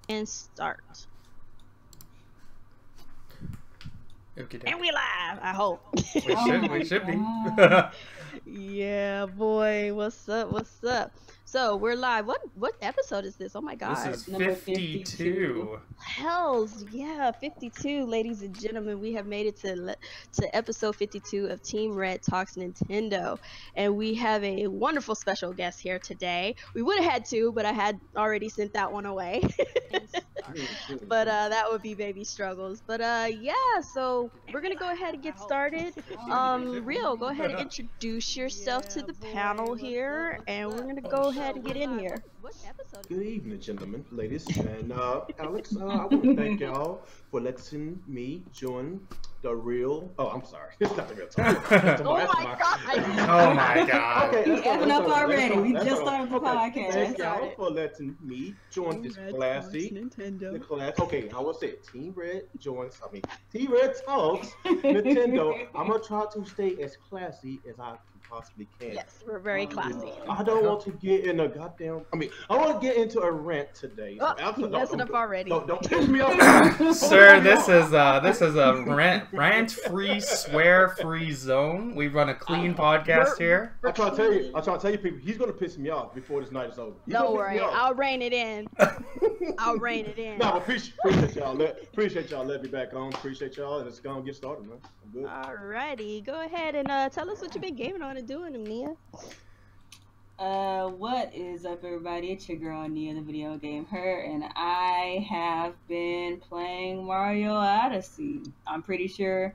And start. Okay, And we live, I hope. we should be. Yeah, boy. What's up? What's up? So we're live. What episode is this? Oh my This god. is Number 52. Hells yeah, 52, ladies and gentlemen. We have made it to episode 52 of Team Red Talks Nintendo, and we have a wonderful special guest here today. We would have had two, but I had already sent that one away. But that would be baby struggles. But yeah, so we're gonna go ahead and get started. Rio, go ahead and introduce yourself to the panel here, and we're gonna go ahead and get in here. What episode? Good evening, gentlemen, ladies, and Alex. I want to thank y'all for letting me join the real. Oh, I'm sorry, it's not the real talk. Oh my god! Oh my god. Okay, Effing up already. We just started the okay. Thank podcast. y'all for letting me join this classy. Nintendo. Okay, I will say it. Team Red joins. I mean, Team Red talks Nintendo. I'm gonna try to stay as classy as I possibly can. Yes, we're very classy. I don't want to get in a goddamn. I mean, I want to get into a rant today. Oh, he messing up already. Don't piss me off, Sir, this is a rant-free, swear-free zone. We run a clean podcast here. I'm trying to tell you people, he's gonna piss me off before this night is over. Don't worry, I'll rein it in. I'll rein it in. No, appreciate y'all. Appreciate y'all letting me back on. Appreciate y'all, and it's gonna get started, man. I'm good. Alrighty, go ahead and tell us what you've been gaming on and doing, Nia. What is up, everybody? It's your girl Nia, the video game her, and I have been playing Mario Odyssey. I'm pretty sure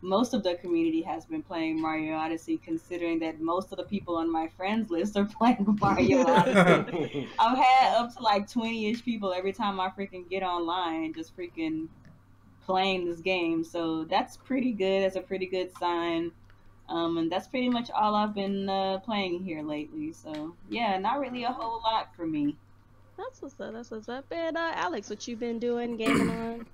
most of the community has been playing Mario Odyssey, considering that most of the people on my friends list are playing Mario Odyssey. I've had up to like 20-ish people every time I freaking get online, just freaking playing this game. So that's pretty good. That's a pretty good sign. And that's pretty much all I've been playing here lately. So yeah, not really a whole lot for me. That's what's up. That's what's up. And Alex, what you been doing, gaming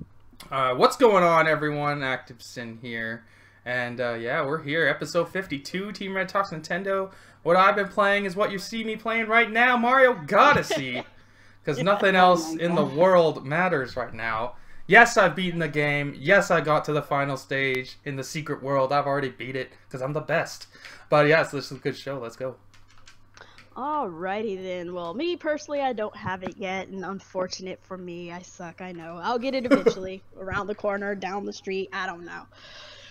on? What's going on, everyone? ActiveSyn here. And yeah, we're here, episode 52, Team Red Talks Nintendo. What I've been playing is what you see me playing right now, Mario Odyssey. Because nothing else in the world matters right now. Yes, I've beaten the game. Yes, I got to the final stage in the secret world. I've already beat it because I'm the best. But yes, this is a good show. Let's go. Alrighty then. Well, me personally, I don't have it yet, and unfortunate for me, I suck. I know. I'll get it eventually, around the corner, down the street. I don't know.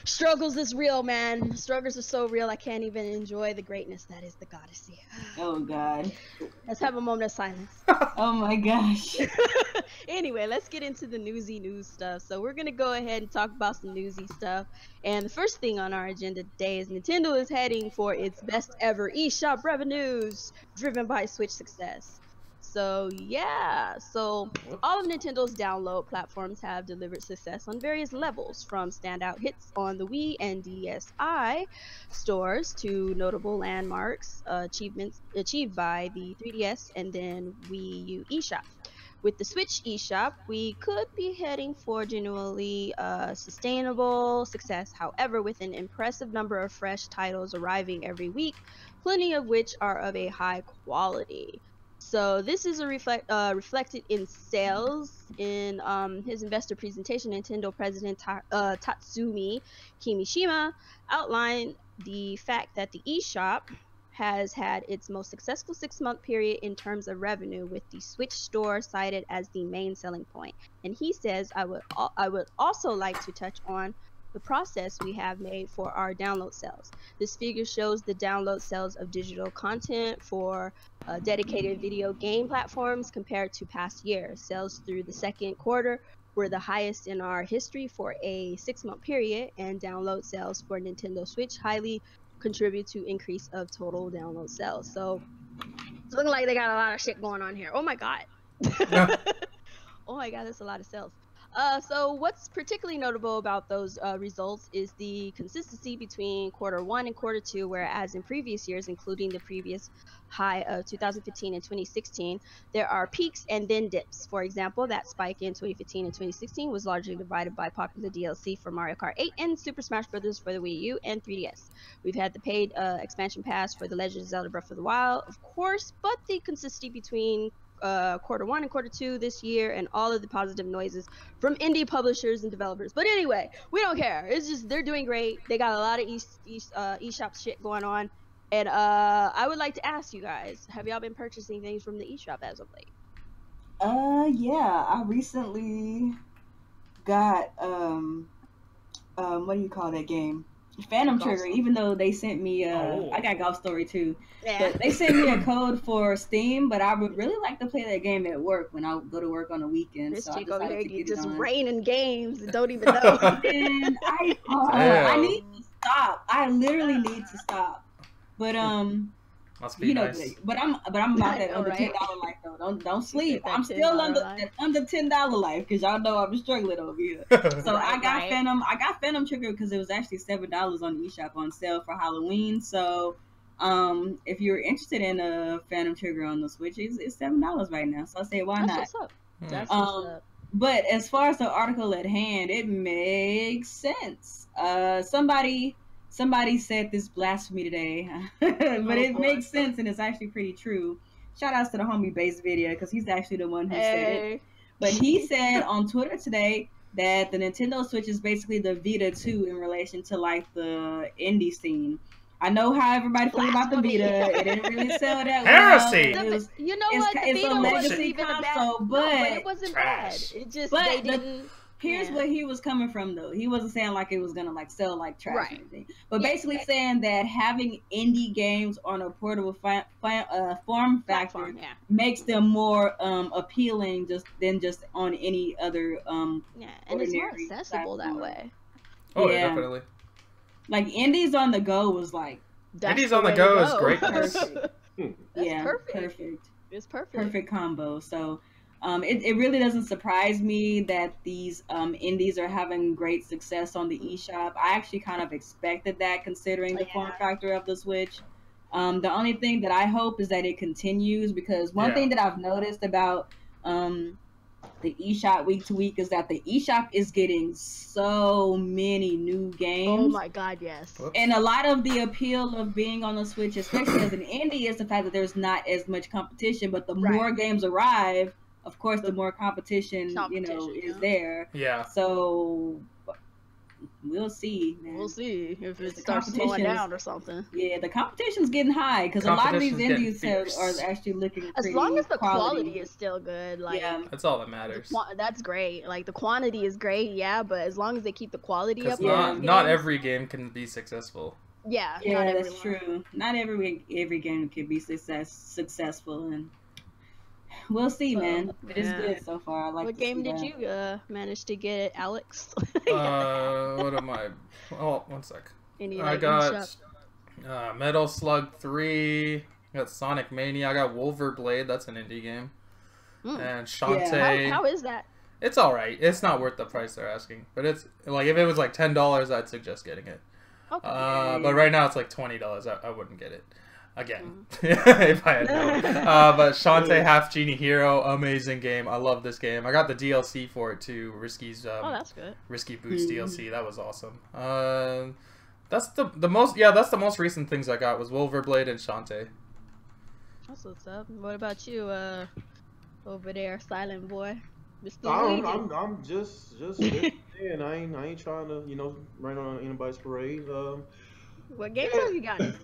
Struggles is real, man. Struggles are so real. I can't even enjoy the greatness that is the Odyssey. Oh God. Let's have a moment of silence. Oh my gosh. Anyway, let's get into the newsy news stuff. So we're gonna go ahead and talk about some newsy stuff. And the first thing on our agenda today is Nintendo is heading for its best ever eShop revenues, driven by Switch success. So yeah, so all of Nintendo's download platforms have delivered success on various levels, from standout hits on the Wii and DSi stores to notable landmarks achievements achieved by the 3DS and then Wii U eShop. With the Switch eShop, we could be heading for genuinely sustainable success. However, with an impressive number of fresh titles arriving every week, plenty of which are of a high quality. So this is reflected in sales. In his investor presentation, Nintendo President Tatsumi Kimishima outlined the fact that the eShop has had its most successful 6-month period in terms of revenue, with the Switch store cited as the main selling point. And he says, I would also like to touch on the process we have made for our download sales. This figure shows the download sales of digital content for dedicated video game platforms compared to past years. Sales through the second quarter were the highest in our history for a 6-month period, and download sales for Nintendo Switch highly contribute to increase of total download sales. So it's looking like they got a lot of shit going on here. Oh my god. Oh my god, that's a lot of sales. So what's particularly notable about those results is the consistency between quarter 1 and quarter 2, whereas in previous years, including the previous high of 2015 and 2016, there are peaks and then dips. For example, that spike in 2015 and 2016 was largely divided by popular DLC for Mario Kart 8 and Super Smash Bros. For the Wii U and 3DS. We've had the paid expansion pass for The Legend of Zelda Breath of the Wild, of course, but the consistency between quarter 1 and quarter 2 this year, and all of the positive noises from indie publishers and developers. But anyway, we don't care. It's just they're doing great. They got a lot of eShop shit going on. And I would like to ask you guys, have y'all been purchasing things from the eShop as of late? Yeah, I recently got what do you call that game? Phantom Golf Trigger. Story. Even though they sent me I got Golf Story too. But they sent me a code for Steam, but I would really like to play that game at work when I go to work on the weekend. This So I chick over decided here to get just it on. raining games and don't even know. And I Damn. need to stop. I literally need to stop. But Must be you know, nice. but I'm about that know, under right? $10 life though. Don't sleep. That I'm still $10 under life. $10 life because y'all know I'm struggling over here. So I got Right. Phantom Trigger because it was actually $7 on the eShop on sale for Halloween. So if you're interested in a Phantom Trigger on the Switch, it's $7 right now. So I say why That's not? what's up. Hmm. That's what's up. But as far as the article at hand, it makes sense. Somebody said this blasphemy today, but it boy. makes sense and it's actually pretty true. Shout outs to the homie Base Video because he's actually the one who said it. Hey. But he said on Twitter today that the Nintendo Switch is basically the Vita 2 in relation to like the indie scene. I know how everybody feels about the Blasphemy. Vita. It didn't really sell that Heresy. well. It was, You know it's what? The it's a Vita wasn't legacy even a bad. console, No, but it wasn't trash. bad. It just But they the- didn't. Here's Yeah. where he was coming from, though. He wasn't saying like it was gonna like sell like trash Right. or anything, but Yeah, basically right. saying that having indie games on a portable form factor Platform, yeah. makes them more appealing than just on any other Yeah, and it's more ordinary accessible that platform. way. Oh, yeah, Yeah. definitely. Like indies on the go was like That's Indies the on the way go to is go. great. That's yeah, perfect. It's perfect. perfect combo. So it really doesn't surprise me that these indies are having great success on the eShop. I actually kind of expected that considering the form factor of the Switch. The only thing that I hope is that it continues because one thing that I've noticed about the eShop week to week is that the eShop is getting so many new games. Oh my god, yes. Whoops. And a lot of the appeal of being on the Switch, especially as an indie, is the fact that there's not as much competition. But the more games arrive, of course, the more competition, is there. Yeah. So we'll see, man. We'll see if it The starts slowing competition's- down or something. Yeah, the competition's getting high because a lot of these Competition's getting indies are fierce. actually looking As pretty long as the quality quality is still good, like yeah. That's all that matters. that's great. Like the quantity is great, yeah, but as long as they keep the quality up, Because on these not games, every game can be successful. yeah, Yeah, not that's everyone. true. Not every game can be successful, and we'll see, So, man. But it's yeah. good so far. I like. What to game see did that. you manage to get, Alex? What am I? Oh, one sec. Any, I like, got eShop? Metal Slug 3. I got Sonic Mania. I got Wolverblade. That's an indie game. Mm. And Shantae. How is that? It's alright. It's not worth the price they're asking. But it's like if it was like $10, I'd suggest getting it. Okay. But right now it's like $20. I wouldn't get it. Again, if I had known. But Shantae Half Genie Hero, amazing game. I love this game. I got the DLC for it too. Risky's Oh, that's good. Risky Boots DLC. That was awesome. That's the most. Yeah, that's the most recent things I got was Wolverblade and Shantae. That's what's up. What about you, over there, silent boy, Mr. Luigi? I'm just and I ain't trying to rain on anybody's parade. What games have you gotten?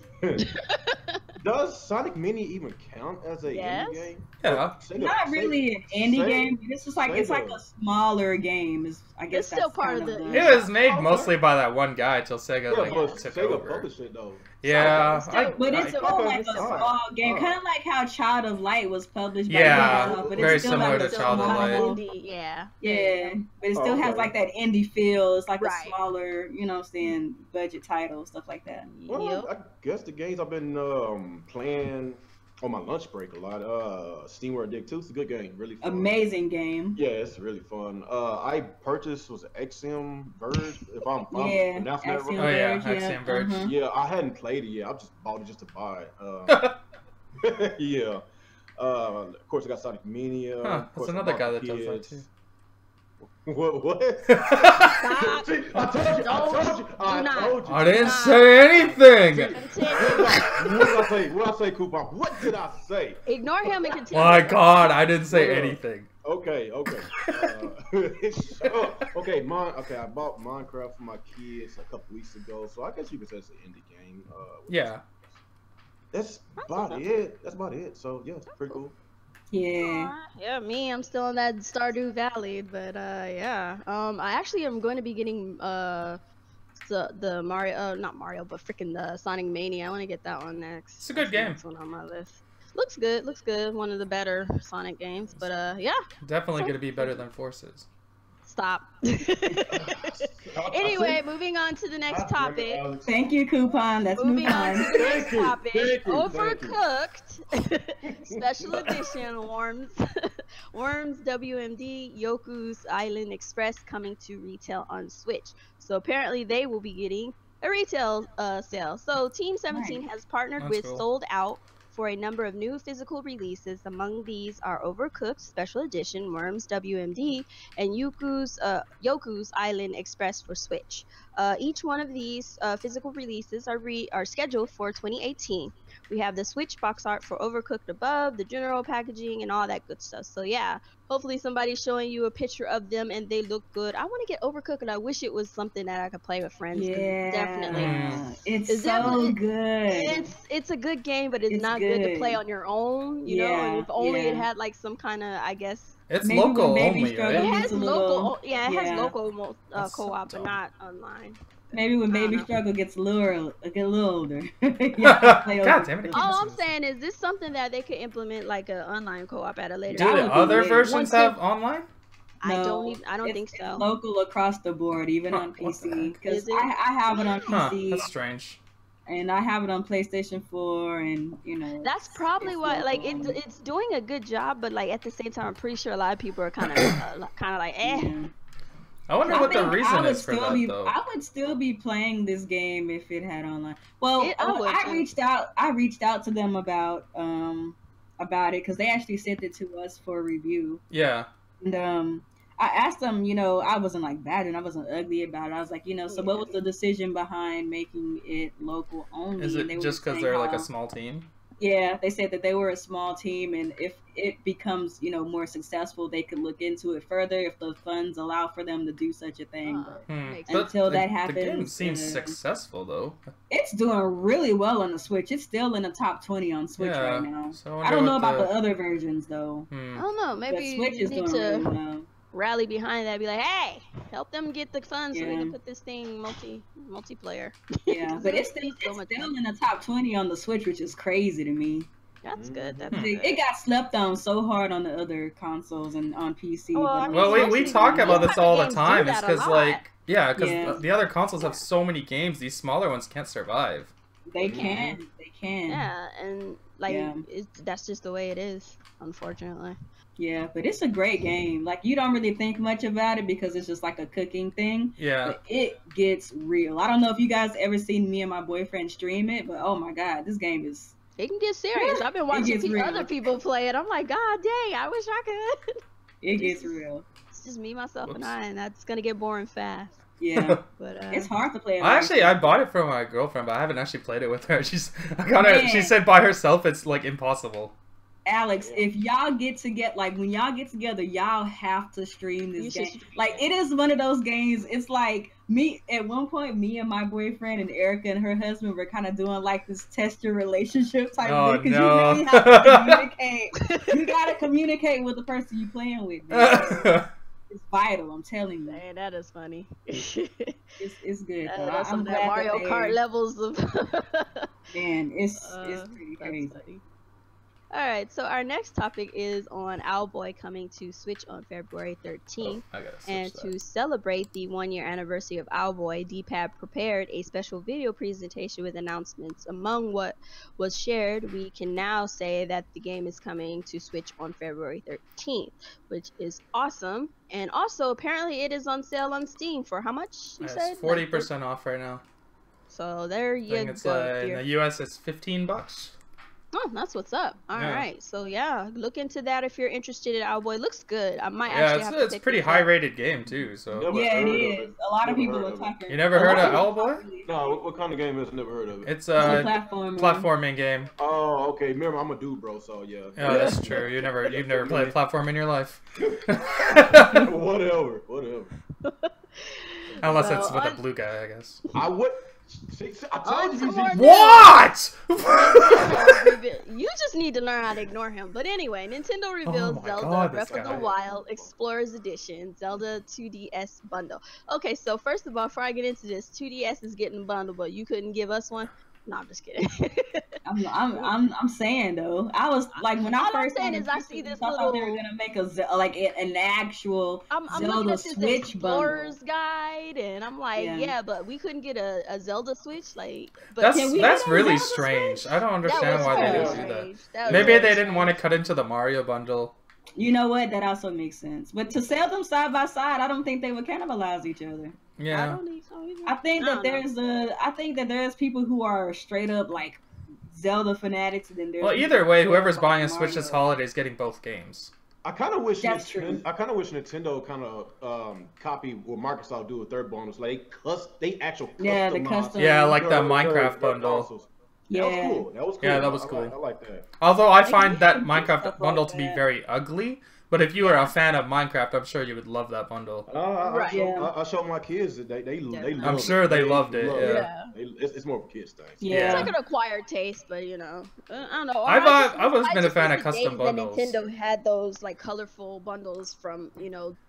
Does Sonic Mini even count as a Yes. indie game? Yeah. Not really an indie game. But it's just like it's like Sega. a smaller game. I guess It's still that's part kind of of the- It was made mostly by that one guy till Sega Yeah, like but took Sega over. published it though. Yeah, Still- But it's I- still like a it's small game, alright. kind of like how Child of Light was published by Yeah, Ubisoft, but very it's still similar like to a Child of small- Light. Indie, yeah. Yeah, but it still has okay. like that indie feel. It's like Right. a smaller, what I'm saying, budget title, stuff like that. Well, Yep. I guess the games I've been playing on my lunch break a lot. SteamWorld Dig 2 is a good game, really fun. Amazing game. Yeah, it's really fun. I purchased was it Axiom Verge, if I'm Yeah, pronouncing that Axiom right. Oh yeah, Verge, yeah, Axiom Verge. uh-huh. Yeah, I hadn't played it yet. I just bought it just to buy it. Yeah. Of course, I got Sonic Mania. Huh, Of course, that's I another bought guy the that does that kids. too. What? Stop. See, I told you. I told you. I didn't say anything. Continue. What did I say? What did I say, Kuuppon? What did I say? Ignore him and continue. My God, I didn't say anything. Okay. Okay, I bought Minecraft for my kids a couple weeks ago, so I guess you could say it's an indie game. Yeah. That's about it. So yeah, it's pretty cool. Yeah. Yeah, I'm still in that Stardew Valley, but yeah. I actually am going to be getting the Mario, not Mario, but freaking the Sonic Mania. I want to get that one next. It's a good game. That's one on my list. Looks good. One of the better Sonic games, but yeah. Definitely gonna be better than Forces. Stop. Anyway, moving on to the next topic. Thank you, Kuuppon. Let's move Moving on to on. the next topic. Thank you. Overcooked Special Edition Worms WMD Yoku's Island Express coming to retail on Switch. So apparently they will be getting a retail sale. So Team 17 has partnered That's with cool. Sold Out for a number of new physical releases. Among these are Overcooked Special Edition Worms WMD and Yoku's Island Express for Switch. Each one of these physical releases are scheduled for 2018. We have the Switch box art for Overcooked above, the general packaging, and all that good stuff. So yeah, hopefully somebody's showing you a picture of them and they look good. I want to get Overcooked, and I wish it was something that I could play with friends. Yeah, Definitely. it's so good. It's a good game, but it's not good to play on your own. You know, and if only it had like some kind of, I guess. It's Maybe local when Baby only, Struggle right? It gets has a local, little- has local That's co-op, so but not online. Maybe when I don't Baby know. Struggle gets a little older. God damn it. All I'm saying is this something that they could implement like an online co-op at a later Do That the would be other weird. versions Once have it- online? I don't think It's so. local across the board, even on what the PC. heck? Because Is it? I have it on Huh, PC, that's strange. and I have it on PlayStation 4, and That's probably it's why, like, local. it's doing a good job, but like at the same time, I'm pretty sure a lot of people are kind of like, eh. Yeah. I wonder I what the think I reason would is for still that, be, though. I would still be playing this game if it had online. Well, I would, I too. reached out to them about it because they actually sent it to us for review. Yeah. And I asked them, I wasn't like bad and I wasn't ugly about it. I was like, so what was the decision behind making it local only? Is And they it were just because saying they're like a how- small team? Yeah, they said that they were a small team, and if it becomes, more successful, they could look into it further if the funds allow for them to do such a thing. But Makes But Until the, that the game happens, seems successful, though. it's doing really well on the Switch. It's still in the top 20 on Switch Yeah, right now. so I don't know what about the other versions though. Hmm. I don't know. But Maybe Switch you is need doing to really well. rally behind that. Be like, hey, help them get the funds so they Yeah. can put this thing multiplayer. Yeah, but it's Needs still, so much in money. the top 20 on the Switch, which is crazy to me. That's good. That's Hmm. good. It got slept on so hard on the other consoles and on PC. Well, but I mean, Well, we mostly talk these about this type of all the games do time. It's that a because, lot. like, yeah, because Yeah. the other consoles have so many games, these smaller ones can't survive. they can. They can. Yeah, and like Yeah. that's just the way it is, unfortunately. Yeah, but it's a great game. Like, you don't really think much about it because it's just like a cooking thing. Yeah. But it gets real. I don't know if you guys ever seen me and my boyfriend stream it, but oh my god, this game is. It can get serious. I've been It watching gets real. other people play it. I'm like, God dang, I wish I could. It gets real. It's just me, myself, and Whoops. I, and that's gonna get boring fast. Yeah, But it's hard to play. it I bought it for my girlfriend, but I haven't actually played it with her. She Man. said by herself it's like impossible. Alex, if y'all get together, like when y'all get together, y'all have to stream You this should game. stream Like, it is one of those games. It's like me at one point, me and my boyfriend and Erica and her husband were kind of doing like this test your relationship type Oh, thing because no. you really have to communicate. You gotta communicate with the person you playing with. Man. It's vital. I'm telling you, dang, that is funny. it's good. Though. That's I'm some of glad that Mario that Kart levels of. Man, it's That's pretty crazy. funny. All right, so our next topic is on Owlboy coming to Switch on February 13th. I gotta switch And that. to celebrate the 1-year anniversary of Owlboy, DPAB prepared a special video presentation with announcements. Among what was shared, we can now say that the game is coming to Switch on February 13th, which is awesome. And also, apparently, it is on sale on Steam for how much? You said It's 40% off right now. So there I you think it's go. in dear. the US it's $15. Oh, that's what's up. All right. Yeah. So yeah, look into that if you're interested in Owlboy. Looks good. I might Yeah, actually have to it's pick pretty this high up. rated game too. So Never Yeah, it heard of is. it. A lot of Never people heard are of it. talking. you never a heard lot of people talk Owlboy? really- No, what kind of game is it? Never heard of it. It's It's a platformer. platforming game. Oh, okay. Remember, I'm a dude, bro. So yeah. Oh, that's true. You've never played a platform in your life. Whatever. Unless So, it's with a blue guy, I guess. I would. See, I told you. some more What? You just need to learn how to ignore him. But anyway, Nintendo reveals my Zelda God, this Breath of guy. the Wild Explorers Edition Zelda 2DS bundle. Okay, so first of all, before I get into this, 2DS is getting a bundle, but you couldn't give us one? No, I'm just kidding. I'm saying though, I was like when I All I'm first saying started is I picking see this I thought they were little- gonna make an actual I'm looking Zelda at this Switch bundle. Explorer's guide, and I'm like, Yeah. yeah, but we couldn't get a Zelda Switch, like. But Can we That's get a really Zelda strange. I don't that understand was why they very didn't do that. strange. That was Maybe very they didn't strange. want to cut into the Mario bundle. You know what? That also makes sense. But to sell them side by side, I don't think they would cannibalize each other. I Yeah. don't think so either. I think that don't know. I think that there's people who are straight up like Zelda fanatics, and then there's Well, people either way, who whoever's are buying a Mario. Switch this holiday is getting both games. I kind of wish. That's true. I kind of wish Nintendo kind of copy what Microsoft do with their bundles. Like they actual. Yeah, the customize custom. Yeah, like the their- Minecraft their bundle. consoles. Yeah. That was cool. That was cool. Yeah, that was I cool. like that. Although I They find can that do Minecraft stuff bundle like to be that. very ugly, but if you are a fan of Minecraft, I'm sure you would love that bundle. Right. Yeah. I show my kids that they Yeah. love I'm sure they loved it, love yeah. It's more of a kids thing. Yeah. It's like an acquired taste, but you know, I don't know. I've always been a fan of miss the custom days bundles. That Nintendo had those like colorful bundles from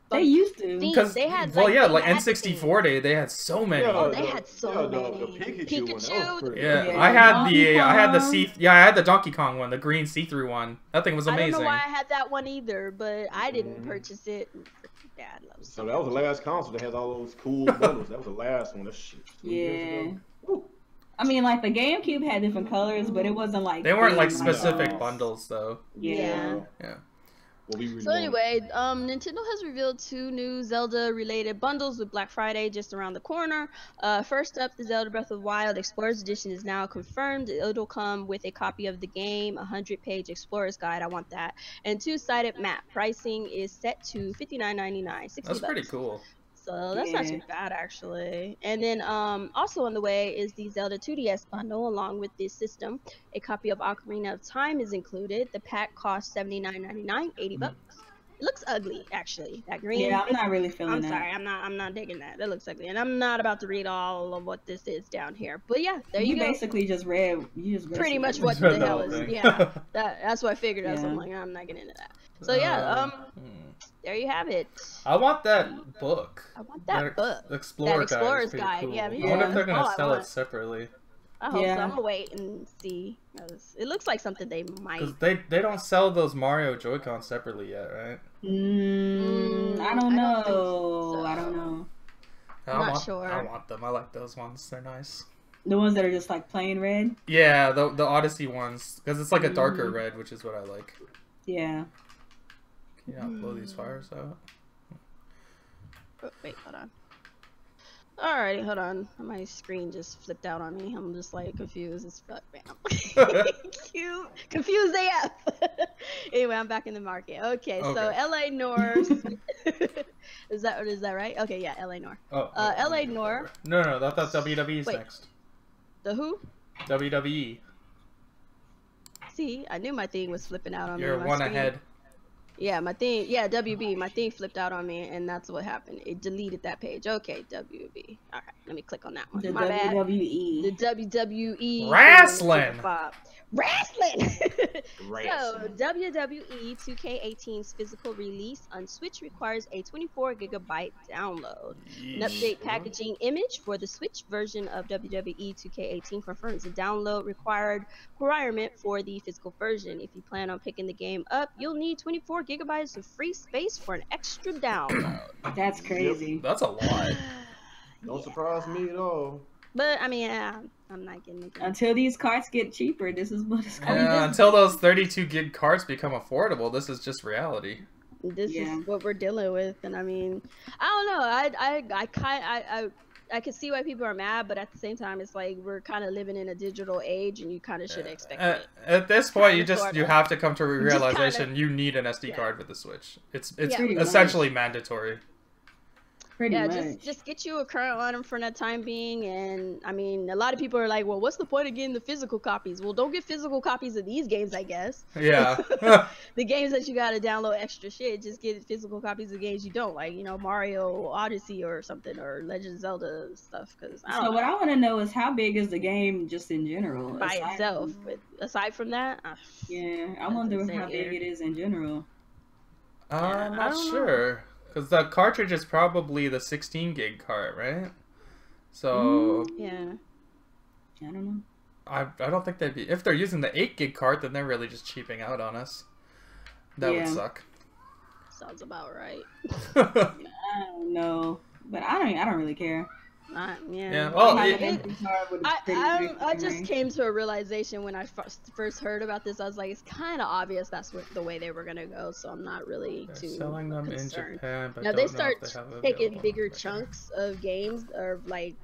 They used to. Themes. Because They had, well, like, yeah, they like had N64 day, they had so many. Yeah, Oh, they had so the many. Pikachu one, that was pretty Yeah, Yeah. I had Donkey I had the Kong. I had the Donkey Kong one, the green see-through one. That thing was I don't amazing. know why I had that one either, but I didn't Mhm. purchase it. Dad loves So that was the last console that has all those cool bundles. That was the last one. That shit. 2 years Yeah. ago. Woo. I mean, like the GameCube had different colors, but it wasn't like They weren't like themed specific dolls. bundles though. Yeah. Yeah. Well, we really So anyway, Nintendo has revealed 2 new Zelda-related bundles with Black Friday just around the corner. First up, the Zelda Breath of the Wild Explorers Edition is now confirmed. It'll come with a copy of the game, a 100-page Explorer's Guide. I want that, and 2-sided map. Pricing is set to $59.99. $60. That's pretty cool. So that's not Yeah. too bad actually. And then also on the way is the Zelda 2DS bundle along with this system. A copy of Ocarina of Time is included. The pack costs $79.99, $80. It looks ugly actually. That green. Yeah, I'm not really feeling I'm that. sorry, I'm not digging that. That looks ugly. And I'm not about to read all of what this is down here. But yeah, there you go. Basically just read. You just Pretty much basically- what Read the the hell whole is. thing. Yeah. That's what I figured out. So I'm Yeah. like, I'm not getting into that. So yeah, there you have it. I want that book. I want that book. Explorer That Explorer's Guide. is pretty Guide, cool. yeah, me I wonder too. if they're gonna Oh, I sell want. it separately. I hope so. Yeah. I'm gonna wait and see. 'Cause it looks like something they might. Because they don't sell those Mario Joy-Con separately yet, right? I I don't don't think know. so. I don't know. I'm not sure. I want them. I like those ones. They're nice. The ones that are just like plain red. Yeah, the Odyssey ones, because it's like a darker Mm-hmm. red, which is what I like. Yeah. Can you not blow these fires out? Oh, wait, hold on. Alrighty, hold on. My screen just flipped out on me. I'm just like confused as fuck, man. Confused AF. Anyway, I'm back in the market. Okay, so Okay. LA North. is that right? Okay, yeah, LA North. Oh. LA North. No, I thought WWE's Wait. next. The who? WWE. See, I knew my thing was flipping out on You're me. My one screen- ahead. Yeah, my thing. Yeah, WB. My thing flipped out on me, and that's what happened. It deleted that page. Okay, WB. All right, let me click on that one. The My bad. WWE. The WWE Wrestling! Wrestling! Wrestling. So, WWE 2K18's physical release on Switch requires a 24GB download. An update packaging image for the Switch version of WWE 2K18 confirms the download requirement for the physical version. If you plan on picking the game up, you'll need 24GB of free space for an extra download. That's crazy. That's a lot. Don't surprise me at all. But, I mean, I'm not getting it. Until these carts get cheaper, this is what it's going to Yeah, until those 32 gig cards become affordable, this is just reality. This Yeah. is what we're dealing with, and I mean, I don't know. I can see why people are mad, but at the same time, it's like we're kind of living in a digital age, and you kind of should expect it. At this point, you Sorta. have to come to a Just realization you need an SD yeah. card with the Switch. It's Pretty much. essentially mandatory. Pretty Yeah, much. just get you a current one for that time being. And I mean, a lot of people are like, well, what's the point of getting the physical copies? Well, don't get physical copies of these games, I guess. Yeah. The games that you gotta download extra shit, just get physical copies of games you don't like, you know, Mario Odyssey or something, or Legend of Zelda stuff. Because I don't know. What I want to know is how big is the game just in general By itself. But aside from that, yeah, I wonder how big it is in general. I'm not sure. Because the cartridge is probably the 16 gig cart, right? So yeah, I don't know. I don't think they'd be. If they're using the 8 gig cart, then they're really just cheaping out on us. That would suck. sounds about right. I don't know, but I don't really care. Yeah. Well, I just came to a realization when I first heard about this. I was like, it's kind of obvious that's the way they were gonna go. So I'm not really they're too selling them concerned. in Japan, but Now don't they know start if they have taking available bigger right chunks of games, or like,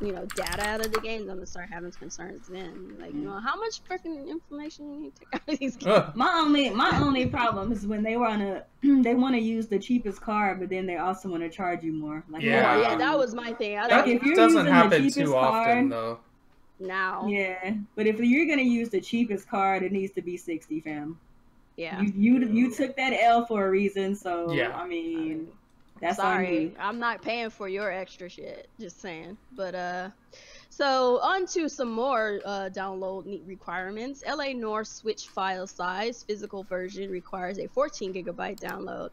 you know, data out of the games. I'm gonna start having concerns then. Like, you know, how much freaking information you need to take out of these games? My only problem is when they want to use the cheapest card, but then they also want to charge you more. Like, Yeah, that was my thing. That if you're doesn't using the happen cheapest too often, card, though. Now. Yeah, but if you're gonna use the cheapest card, it needs to be 60, fam. Yeah. You took that L for a reason, so Yeah. I mean, that's sorry, on you. I'm not paying for your extra shit. Just saying. But so on to some more download requirements. LA North Switch file size physical version requires a 14 gigabyte download.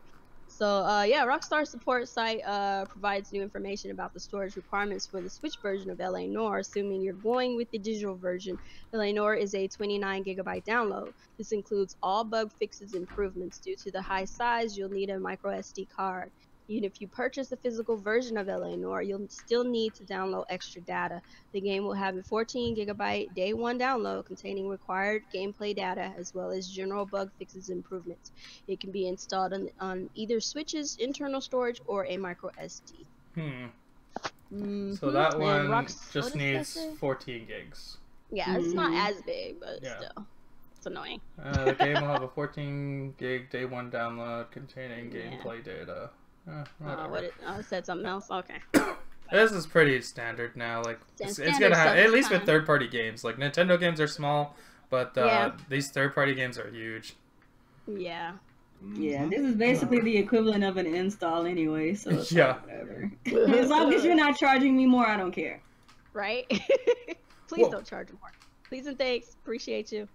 So yeah, Rockstar support site provides new information about the storage requirements for the Switch version of LA Noire. Assuming you're going with the digital version, LA Noire is a 29 gigabyte download. This includes all bug fixes and improvements. Due to the high size, you'll need a micro SD card. Even if you purchase the physical version of LA Noire, you'll still need to download extra data. The game will have a 14 gigabyte day one download containing required gameplay data as well as general bug fixes and improvements. It can be installed on either Switch's internal storage or a micro SD. So that one just needs 14 gigs. Yeah, it's not as big, but still. It's annoying. The game will have a 14 gig day one download containing gameplay data. It said something else? Okay. This is pretty standard now. Like it's Standard gonna have, stuff at is least with fine. third-party games. Like Nintendo games are small, but these third-party games are huge. Yeah. Yeah, this is basically the equivalent of an install anyway, so it's Yeah. like, whatever. As long as you're not charging me more, I don't care. Right? Please don't charge more. Please and thanks. Appreciate you.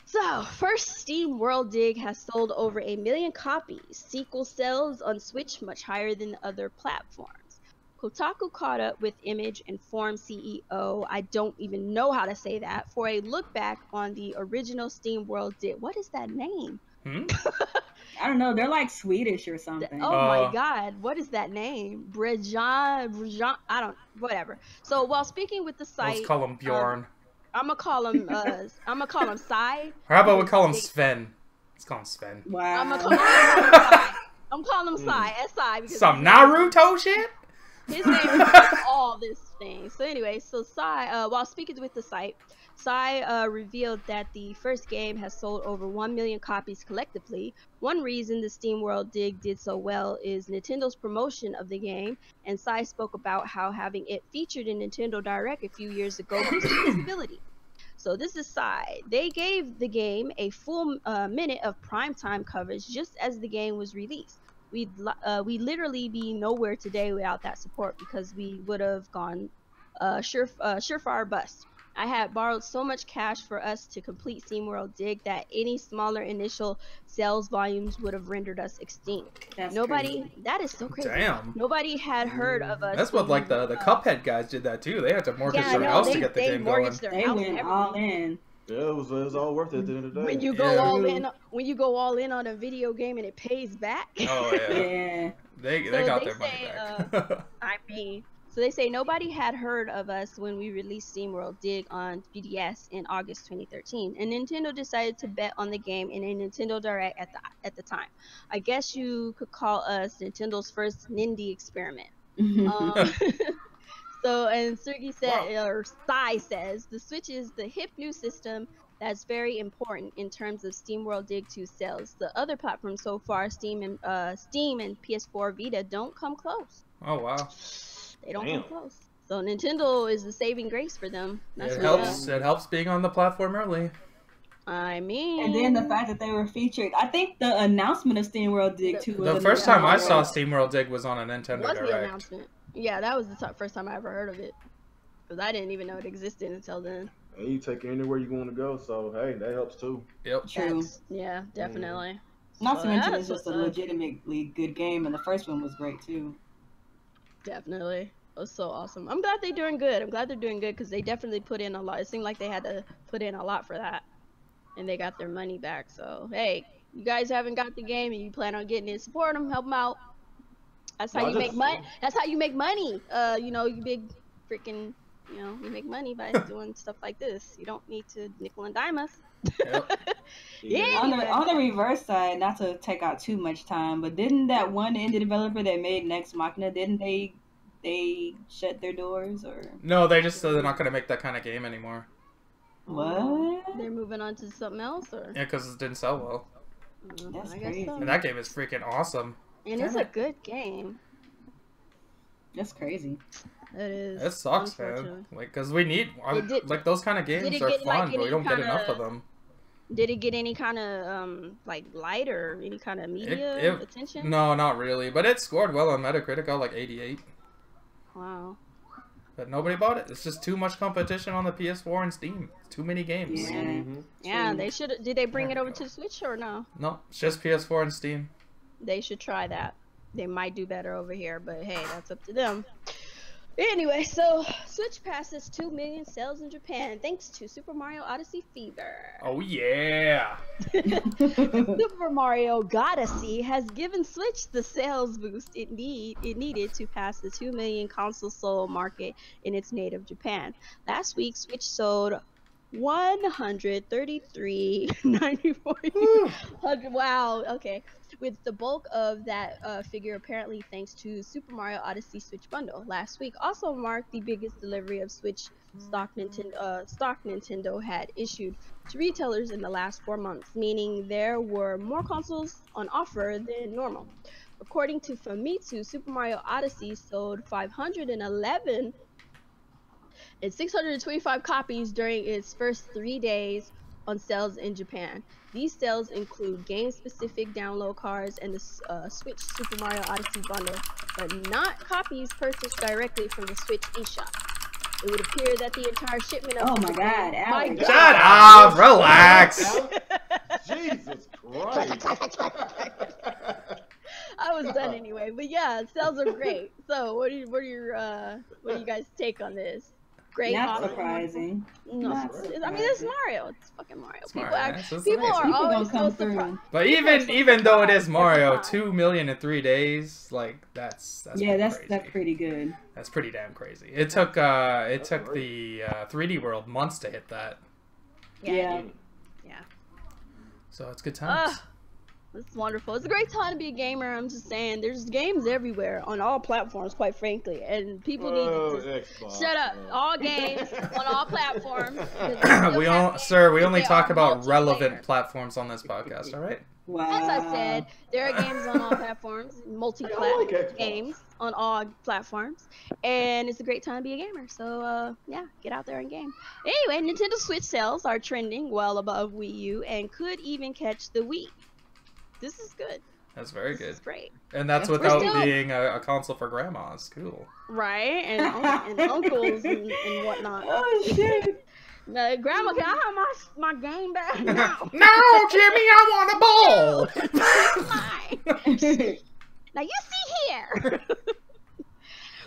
So, first Steam World Dig has sold over 1 million copies. Sequel sales on Switch much higher than other platforms. Kotaku caught up with Image and Forum CEO, I don't even know how to say that, for a look back on the original Steam World Dig. What is that name? I don't know. They're like Swedish or something. Oh my god, what is that name? Brejan, I don't, whatever. So while speaking with the site, Let's call him Bjorn. I'm gonna call him Sai. How about we call him Sven? Let's call him Sven. Wow. I'm calling him Sai. S-I. Because Some Naruto shit? His name is all this thing. So anyway, so Sai, while speaking with the site, Sai revealed that the first game has sold over 1 million copies collectively. One reason the Steam World Dig did so well is Nintendo's promotion of the game, and Sai spoke about how having it featured in Nintendo Direct a few years ago boosted visibility. So this is Sai. They gave the game a full minute of primetime coverage just as the game was released. We'd literally be nowhere today without that support because we would have gone surefire bust. I had borrowed so much cash for us to complete SteamWorld Dig that any smaller initial sales volumes would have rendered us extinct. That's Nobody, crazy. that is so crazy. Damn. Nobody had heard of us. That's what like the Cuphead guys did that too. They had to mortgage their house to get the game going. They went all in. Yeah, it was all worth it at the end of the day. When you go all in on a video game and it pays back. Oh yeah. Yeah. They So got they their money say, back. I mean, so they say nobody had heard of us when we released SteamWorld Dig on 3DS in August 2013, and Nintendo decided to bet on the game in a Nintendo Direct at the time. I guess you could call us Nintendo's first Nindy experiment. Um, so, and Sergey said, Wow. or Sai says, the Switch is the hip new system that's very important in terms of SteamWorld Dig 2 sales. The other platforms so far, Steam and PS4 Vita, don't come close. Oh wow. They don't come Damn. close. So Nintendo is the saving grace for them. That's It what's up. helps. It helps being on the platform early. I mean, And then the fact that they were featured. I think the announcement of SteamWorld Dig 2 was The a first time I Nintendo saw Direct. SteamWorld Dig was on a Nintendo what's the Direct. announcement? Yeah, that was the first time I ever heard of it. Because I didn't even know it existed until then. And you take it anywhere you want to go, so hey, that helps too. Yep. True. Yeah, definitely. Not So to mention that's it's just a what's up. legitimately good game, and the first one was great too. Definitely. It was so awesome. I'm glad they're doing good. I'm glad they're doing good because they definitely put in a lot. It seemed like they had to put in a lot for that. And they got their money back. So, hey, you guys haven't got the game and you plan on getting it, support them, help them out. That's how No, you make money. That's how you make money. You know, you big freaking, you know, you make money by doing stuff like this. You don't need to nickel and dime us. Yep. Yeah. On the reverse side, not to take out too much time, but didn't that one indie developer that made Next Machina, didn't they shut their doors or No, they just said they're not gonna make that kind of game anymore. what? They're moving on to something else, or Yeah, because it didn't sell well. That's I guess crazy. so. And that game is freaking awesome. And it's a good game. That's crazy. It is. It sucks, unfortunately. man. Like, cause we need like those kind of games it are get, like, fun, but we any don't get kinda- enough of them. Did it get any kind of like light or any kind of media attention? No, not really. But it scored well on Metacritic, got like 88. Wow. But nobody bought it. It's just too much competition on the PS4 and Steam. Too many games. Yeah. Mm-hmm. Yeah, they should. Did they bring it over to the Switch or no? No, it's just PS4 and Steam. They should try that. They might do better over here, but hey, that's up to them. Anyway, so Switch passes 2 million sales in Japan thanks to Super Mario Odyssey Fever. Oh yeah. Super Mario Odyssey has given Switch the sales boost it needed to pass the 2 million console sold market in its native Japan. Last week, Switch sold 133,940. Wow, okay. With the bulk of that figure apparently thanks to Super Mario Odyssey Switch Bundle. Last week also marked the biggest delivery of Switch stock Nintendo had issued to retailers in the last 4 months, meaning there were more consoles on offer than normal. According to Famitsu, Super Mario Odyssey sold 511 and 625 copies during its first 3 days on sales in Japan. These sales include game-specific download cards and the Switch Super Mario Odyssey bundle, but not copies purchased directly from the Switch eShop. It would appear that the entire shipment of Oh my God, Alex. Shut up! Relax! Jesus Christ. I was done anyway, but yeah, sales are great. So, what do you guys take on this? Great, Not awesome, surprising. No, Not I mean it's Mario. It's fucking Mario. It's People, Mario, yes, it's people amazing. are People always gonna come so through. surprised. But People are so even though it is surprised Mario, every time. 2 million in 3 days, like that's Yeah, that's crazy. pretty good. That's pretty damn crazy. It took the 3D World months to hit that. Yeah. Yeah. So it's good times. It's wonderful. It's a great time to be a gamer. I'm just saying, there's games everywhere on all platforms, quite frankly, and people need to Xbox, shut up. man. All games on all platforms. We only talk about relevant platforms on this podcast. All right. Wow. As I said, there are games on all platforms, multi-plat I like Xbox. games on all platforms, and it's a great time to be a gamer. So, yeah, get out there and game. Anyway, Nintendo Switch sales are trending well above Wii U and could even catch the Wii. This is good. That's very This good. is great. And that's We're without still- being a console for grandmas. Cool. Right? And uncles and whatnot. Oh shit. Grandma, can I have my game back now? No, Jimmy, I want a ball. Mine. Now you see here.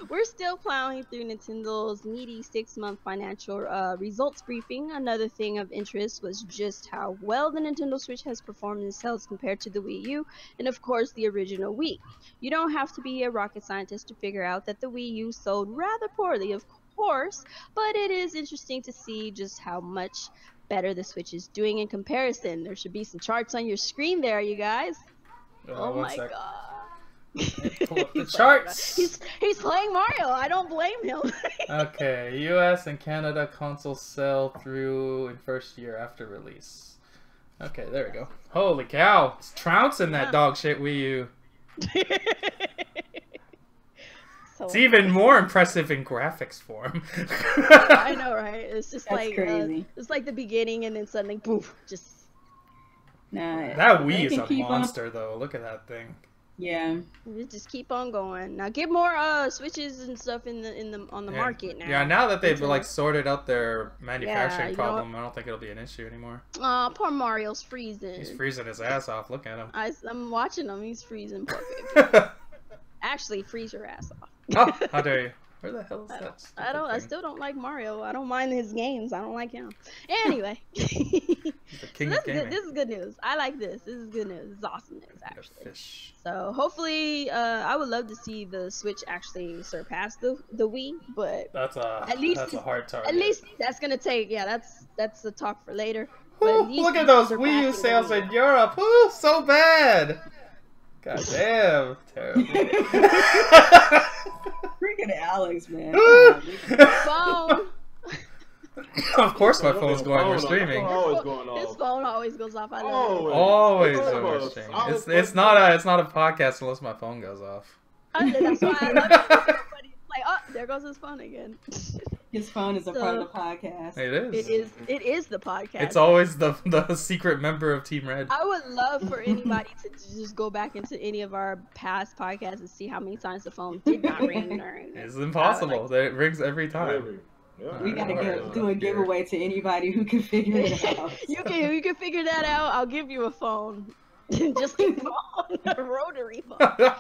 We're still plowing through Nintendo's meaty 6-month financial results briefing. Another thing of interest was just how well the Nintendo Switch has performed in sales compared to the Wii U, and of course the original Wii. You don't have to be a rocket scientist to figure out that the Wii U sold rather poorly, of course, but it is interesting to see just how much better the Switch is doing in comparison. There should be some charts on your screen there, you guys. Oh one my sec. god. Pull up the He's charts. he's playing Mario. I don't blame him. Okay, U.S. and Canada consoles sell through in first year after release. Okay, there we go. Holy cow! It's trouncing that dog shit Wii U. So It's even more impressive in graphics form. I know, right? It's just That's like crazy. it's like the beginning, and then suddenly, poof, just. Nah, That they Wii is can a keep up. monster, though. Look at that thing. Yeah. We just keep on going. Now get more switches and stuff on the market now. Yeah, now that they've Until- like sorted out their manufacturing you know problem, I don't think it'll be an issue anymore. Aw, poor Mario's freezing. He's freezing his ass off. Look at him. I'm watching him. He's freezing. Poor baby. Actually, freeze your ass off. Oh, how dare you? Where the hell is that? I don't. I thing? still don't like Mario. I don't mind his games. I don't like him. Anyway, He's the king this of gaming. This is good news. I like this. This is good news. This is awesome news, The actually. fish. So hopefully, I would love to see the Switch actually surpass the Wii, but That's a least hard target. at least that's gonna take. Yeah, that's the talk for later. But Ooh, at least look at those Wii surpassing U the sales Wii. in Europe. Ooh, so bad. God damn, terrible. Freaking Alex, man. Phone. Of course, my phone's going. We're Phone streaming. always going His off. phone always goes off. I love it. Always Always. when we're streaming. Always. It's not a podcast unless my phone goes off. That's why I love it. Everybody's like, oh, there goes his phone again. His phone is a part of the podcast. It is. It is the podcast. It's always the secret member of Team Red. I would love for anybody to just go back into any of our past podcasts and see how many times the phone did not ring during. It's impossible. It rings every time. Yeah. We gotta Alright, do a giveaway to anybody who can figure it out. You can figure that out. I'll give you a phone. Just a phone, a rotary phone.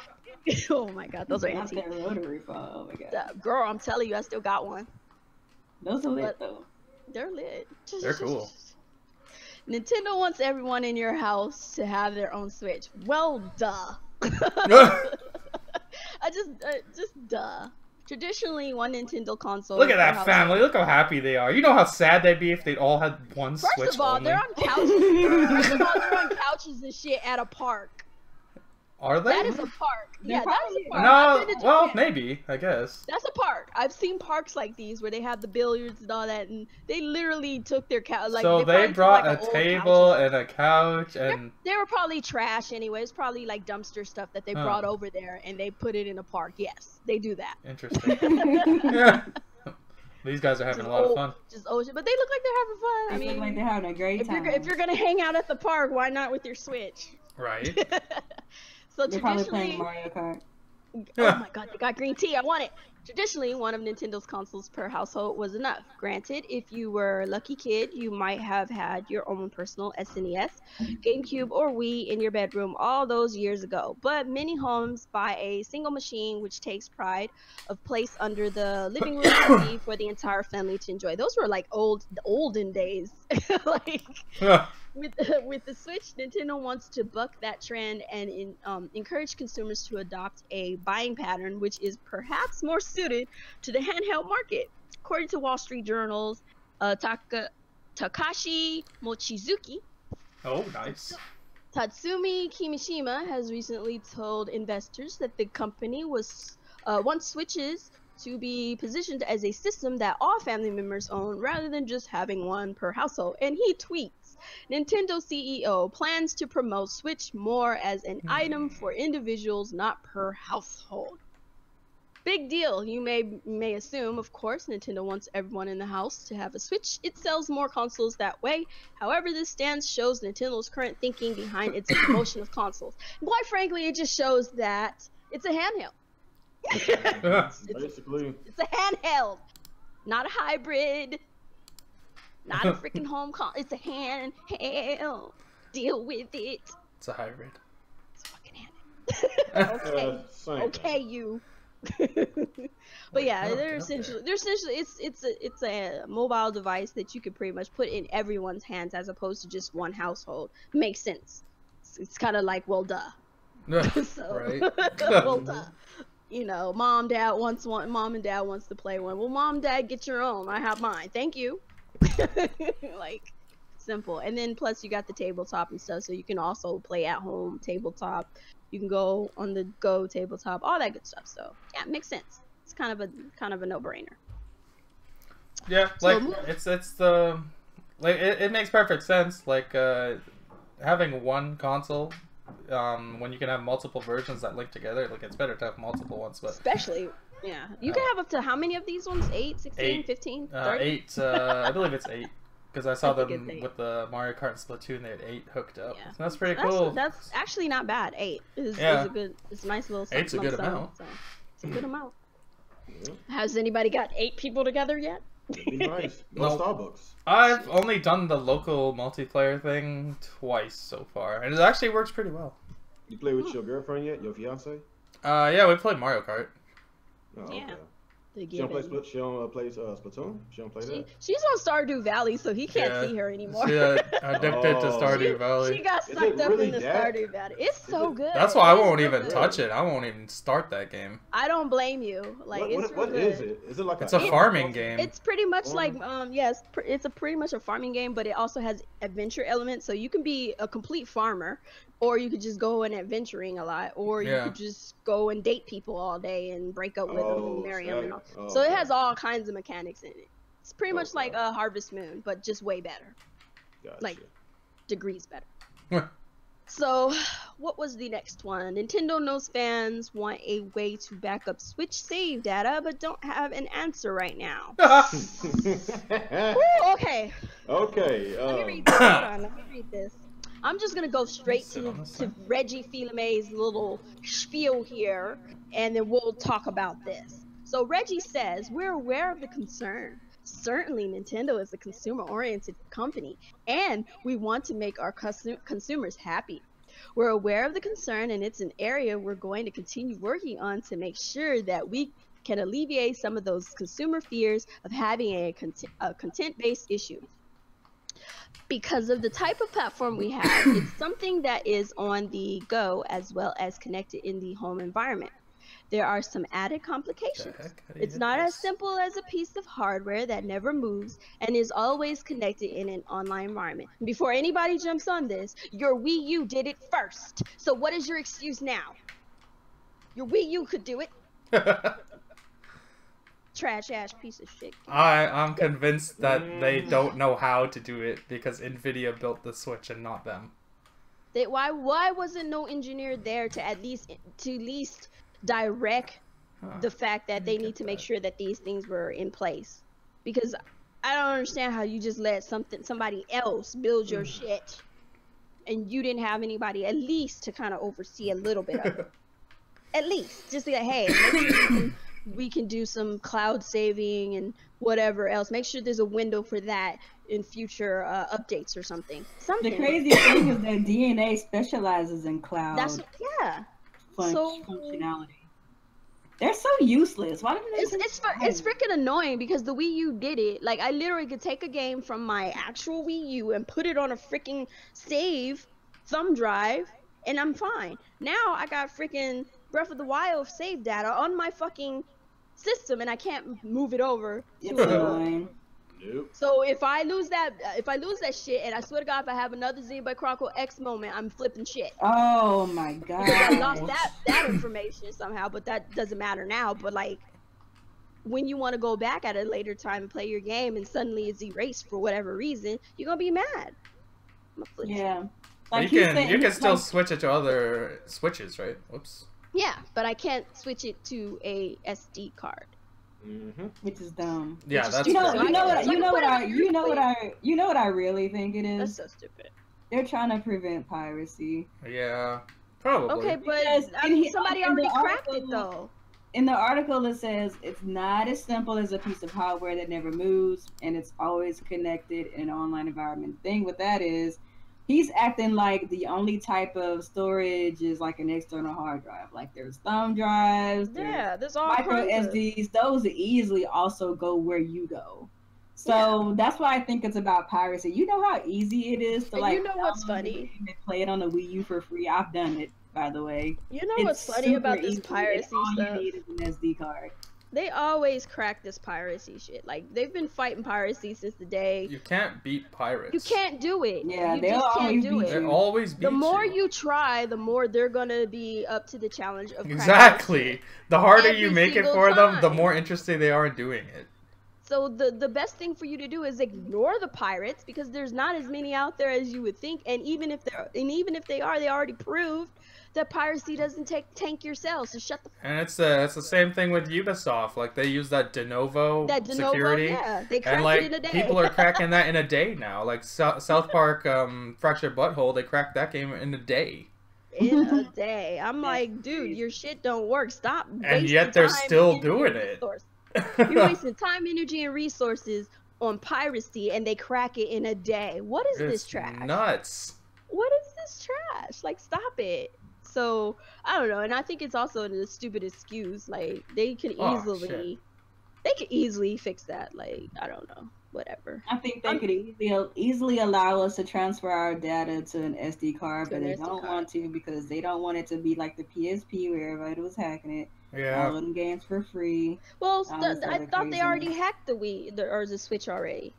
Oh my god, those are Not antique. that rotary phone. Oh my god. Girl, I'm telling you, I still got one. Those are lit though. They're lit. They're cool. Nintendo wants everyone in your house to have their own Switch. Well, duh. Just duh. Traditionally, one Nintendo console. Look at per that household. family. Look how happy they are. You know how sad they'd be if they'd all had one First Switch of all, only. they're on couches. First of all, they're on couches and shit at a park. Are they? That is a park. Yeah, that is a park. No, I've been to well, Japan. maybe, I guess. That's a park. I've seen parks like these where they have the billiards and all that, and they literally took their couch. Like, So they they probably took, brought like, a an old table couch. and a couch and They were probably trash anyway. It's probably like dumpster stuff that they Huh. brought over there, and they put it in a park. Yes, they do that. interesting. Yeah. These guys are having a lot of fun. Just ocean, but they look like they're having fun. They I look mean, like they're having a great if time. you're gonna hang out at the park, why not with your Switch? Right. So They're probably traditionally, playing Mario Kart. oh my god, they got green tea. I want it. Traditionally, one of Nintendo's consoles per household was enough. Granted, if you were a lucky kid, you might have had your own personal SNES, GameCube, or Wii in your bedroom all those years ago. But many homes buy a single machine, which takes pride of place under the living room TV for the entire family to enjoy. Those were like the olden days. Like with the Switch, Nintendo wants to buck that trend and encourage consumers to adopt a buying pattern which is perhaps more suited to the handheld market. According to Wall Street Journal's Takashi Mochizuki, Oh, nice. Tatsumi Kimishima has recently told investors that the company wants Switches to be positioned as a system that all family members own rather than just having one per household. And he tweets, Nintendo CEO plans to promote Switch more as an item for individuals, not per household. Big deal. You may assume, of course, Nintendo wants everyone in the house to have a Switch. It sells more consoles that way. However, this stance shows Nintendo's current thinking behind its promotion of consoles. And quite frankly, it just shows that it's a handheld. Basically. It's a handheld, not a hybrid, not a freaking home console. It's a handheld. Deal with it. It's a hybrid. It's a fucking handheld. Same. Okay, you. But yeah, they're essentially it's a mobile device that you could pretty much put in everyone's hands as opposed to just one household. Makes sense. It's kind of like, well, duh. So, Right. well, duh. You know, mom and dad wants to play one. Well, mom, dad, get your own. I have mine. Thank you. Like, simple. And then plus you got the tabletop and stuff, so you can also play at home tabletop. You can go on the go tabletop, all that good stuff. So yeah, it makes sense. It's kind of a no-brainer. Yeah, So, like it's the like it makes perfect sense. Like having one console, when you can have multiple versions that link together, like it's better to have multiple ones. But especially, yeah, you can have up to how many of these ones? 8, 16, 15, 30? 8. I believe it's 8 because I saw I think them it's 8. with the Mario Kart and Splatoon. They had 8 hooked up. Yeah. So that's pretty cool. That's actually not bad. 8 is Yeah. a good. It's a nice little. 8's a good lump sum, amount. So it's a good amount. Yeah, Has anybody got 8 people together yet? that'd be nice. No No. Starbucks. I've only done the local multiplayer thing twice so far, and it actually works pretty well. You play with your girlfriend yet? Your fiance? Yeah, we played Mario Kart. Oh, Yeah. okay. To She don't get play in. She don't play Splatoon. She don't play that. She's on Stardew Valley, so he can't Yeah. see her anymore. She addicted to Oh. Stardew She Valley. got Is sucked it up really in the that? Stardew Valley. It's so it? good. That's why I It's won't so even good. touch it. I won't even start that game. I don't blame you. Like it's What real is good. it? Is it like It's a farming game. It's pretty much Farming? like yes, it's a pretty much a farming game, but it also has adventure elements. So you can be a complete farmer, or you could just go and adventuring a lot, or you Yeah. could just go and date people all day and break up with them Oh, and marry them and all. oh, So it okay. has all kinds of mechanics in it. It's pretty much Okay. like a Harvest Moon, but just way better, Gotcha. like degrees better. So, what was the next one? Nintendo knows fans want a way to back up Switch save data, but don't have an answer right now. Woo, okay, Okay. let me read this. Hold on, let me read this. I'm just gonna go straight Sit on to this side. Reggie Fils-Aime's little spiel here, and then we'll talk about this. So Reggie says, we're aware of the concern. Certainly, Nintendo is a consumer-oriented company, and we want to make our consumers happy. We're aware of the concern, and it's an area we're going to continue working on to make sure that we can alleviate some of those consumer fears of having a content-based issue. Because of the type of platform we have, it's something that is on the go as well as connected in the home environment. There are some added complications. How do you It's hit not as this? simple as a piece of hardware that never moves and is always connected in an online environment. Before anybody jumps on this, your Wii U did it first. So what is your excuse now? Your Wii U could do it. Trash ass piece of shit. I'm convinced that they don't know how to do it because Nvidia built the Switch and not them. Why wasn't no engineer there to at least direct the fact that they need to make sure that these things were in place? Because I don't understand how you just let somebody else build your shit and you didn't have anybody at least to kind of oversee a little bit of it. At least just be like, hey, make sure we can do some cloud saving and whatever else. Make sure there's a window for that in future updates or something. The crazy thing is that DNA specializes in cloud yeah. So functionality. They're so useless. Why didn't they? it's freaking annoying because the Wii U did it. Like I literally could take a game from my actual Wii U and put it on a freaking save thumb drive, and I'm fine. Now I got freaking Breath of the Wild save data on my fucking system, and I can't move it over. It's To, annoying. Nope. so if I lose that shit, and I swear to God, if I have another Xenoblade Chronicle X moment, I'm flipping shit. Oh my Because I lost god. that information somehow, but that doesn't matter now. But like, when you want to go back at a later time and play your game, and suddenly it's erased for whatever reason, you're gonna be mad. I'm gonna flip shit. Yeah. You he can said- you can still like, switch it to other switches, right? Whoops. Yeah, but I can't switch it to a SD card. Mm-hmm. which is dumb. Yeah, Which is that's You know, fair. you know what I really think it That's is. so stupid. They're trying to prevent piracy. Yeah, probably. Okay, but Because I mean, in somebody the already cracked it article- though. In the article, it says it's not as simple as a piece of hardware that never moves, and it's always connected in an online environment. The thing with that is, he's acting like the only type of storage is like an external hard drive. Like there's thumb drives, Yeah, there's there's all micro kinds of. SDs. Those easily also go where you go. So that's why I think it's about piracy. You know how easy it is to And like you know what's download funny? the game and play it on the Wii U for free. I've done it, by the way. You know It's what's funny super about this easy, and piracy all stuff? you need is an SD card. They always crack this piracy shit. Like, they've been fighting piracy since the day. You can't beat pirates. You can't do it. Yeah, you they'll just can't always do beat it. They always beat The more you. you try, the more they're gonna be up to the challenge of cracking Exactly. shit. The harder Every you make it single for them, the time. more interested they are in doing it. So the best thing for you to do is ignore the pirates, because there's not as many out there as you would think. And even if they are, they already proved that piracy doesn't tank your sales. So shut the. And it's the same thing with Ubisoft. Like, they use that de novo security, yeah, they crack and like it in a day. people are cracking that in a day now. Like South Park, Fractured Butthole, they cracked that game in a day. In a day. I'm like, dude, your shit don't work. Stop. And yet they're still doing it. You're wasting time, energy, and resources on piracy, and they crack it in a day. What is this trash? Nuts. What is this trash? Like, stop it. So I don't know, and I think it's also the stupid excuse. Like, they could easily fix that. Like, I don't know, whatever. I think they could easily allow us to transfer our data to an SD card, but they don't want to, because they don't want it to be like the PSP where everybody was hacking it. Yeah. Downloading games for free. Well, I thought they already hacked the Wii or the Switch already.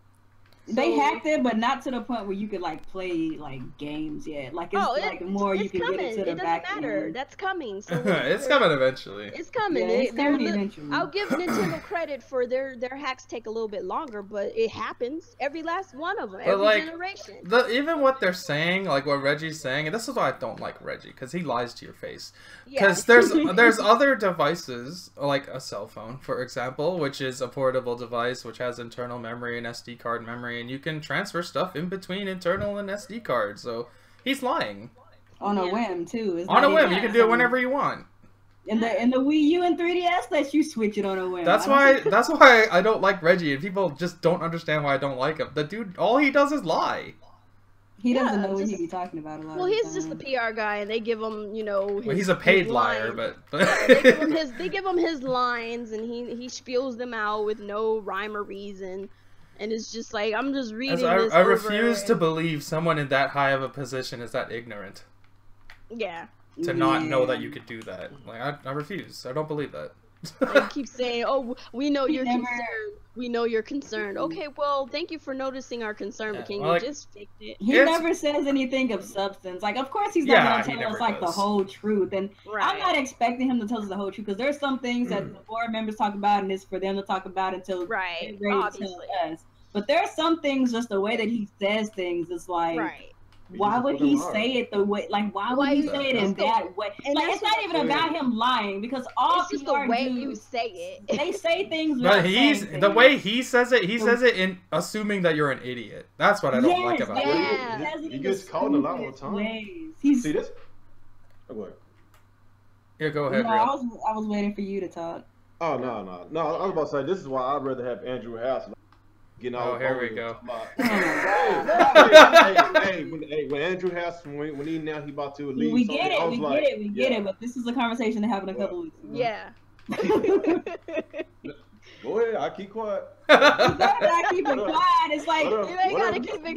They hacked it, but not to the point where you could like play like games yet. Like you can coming. get it to the back It doesn't matter. end. That's coming. So It's coming eventually. It's coming. Yeah, it's coming eventually. I'll give Nintendo credit for their hacks take a little bit longer, but it happens. Every last one of them. Every generation. Even what they're saying, like what Reggie's saying, and this is why I don't like Reggie, because he lies to your face. Because there's other devices, like a cell phone, for example, which is a portable device which has internal memory and SD card memory, and you can transfer stuff in between internal and SD cards. So he's lying. On a whim too. On a whim, you can do it whenever you want. In the Wii U and 3DS, lets you switch it on a whim. That's why I don't like Reggie, and people just don't understand why I don't like him. The dude, all he does is lie. He doesn't know what he be talking about a lot. Well, he's just a PR guy, and they give him, he's a paid liar, but they give him his lines, and he spiels them out with no rhyme or reason, and it's just like, I'm just reading this. I refuse to believe someone in that high of a position is that ignorant. Yeah. To not know that you could do that, like I refuse. I don't believe that. They keep saying, "Oh, we know you're concerned. We know you're concerned." Okay, well, thank you for noticing our concern, but can you just fix it? He never says anything of substance. Like, of course, he's not going to tell us like the whole truth, and I'm not expecting him to tell us the whole truth, because there's some things that the board members talk about, and it's for them to talk about until they're ready to tell us. But there's some things, just the way that he says things is like. Why would he say it the way? Like, why would he say it in that way? Like, it's not even about him lying, because all it's just the way you say it. They say things. But the way he says it, he says it in assuming that you're an idiot. That's what I don't like about it. He gets called a lot of the time. See this? Oh, go ahead. Yeah, go ahead. No, I was waiting for you to talk. Oh no! I was about to say, this is why I'd rather have Andrew House. Here we go. When Andrew House, when he about to leave, we get it. But this is a conversation that happened a couple weeks ago. Yeah. Go ahead. I keep quiet. You gotta keep it quiet. It's like you ain't gotta keep it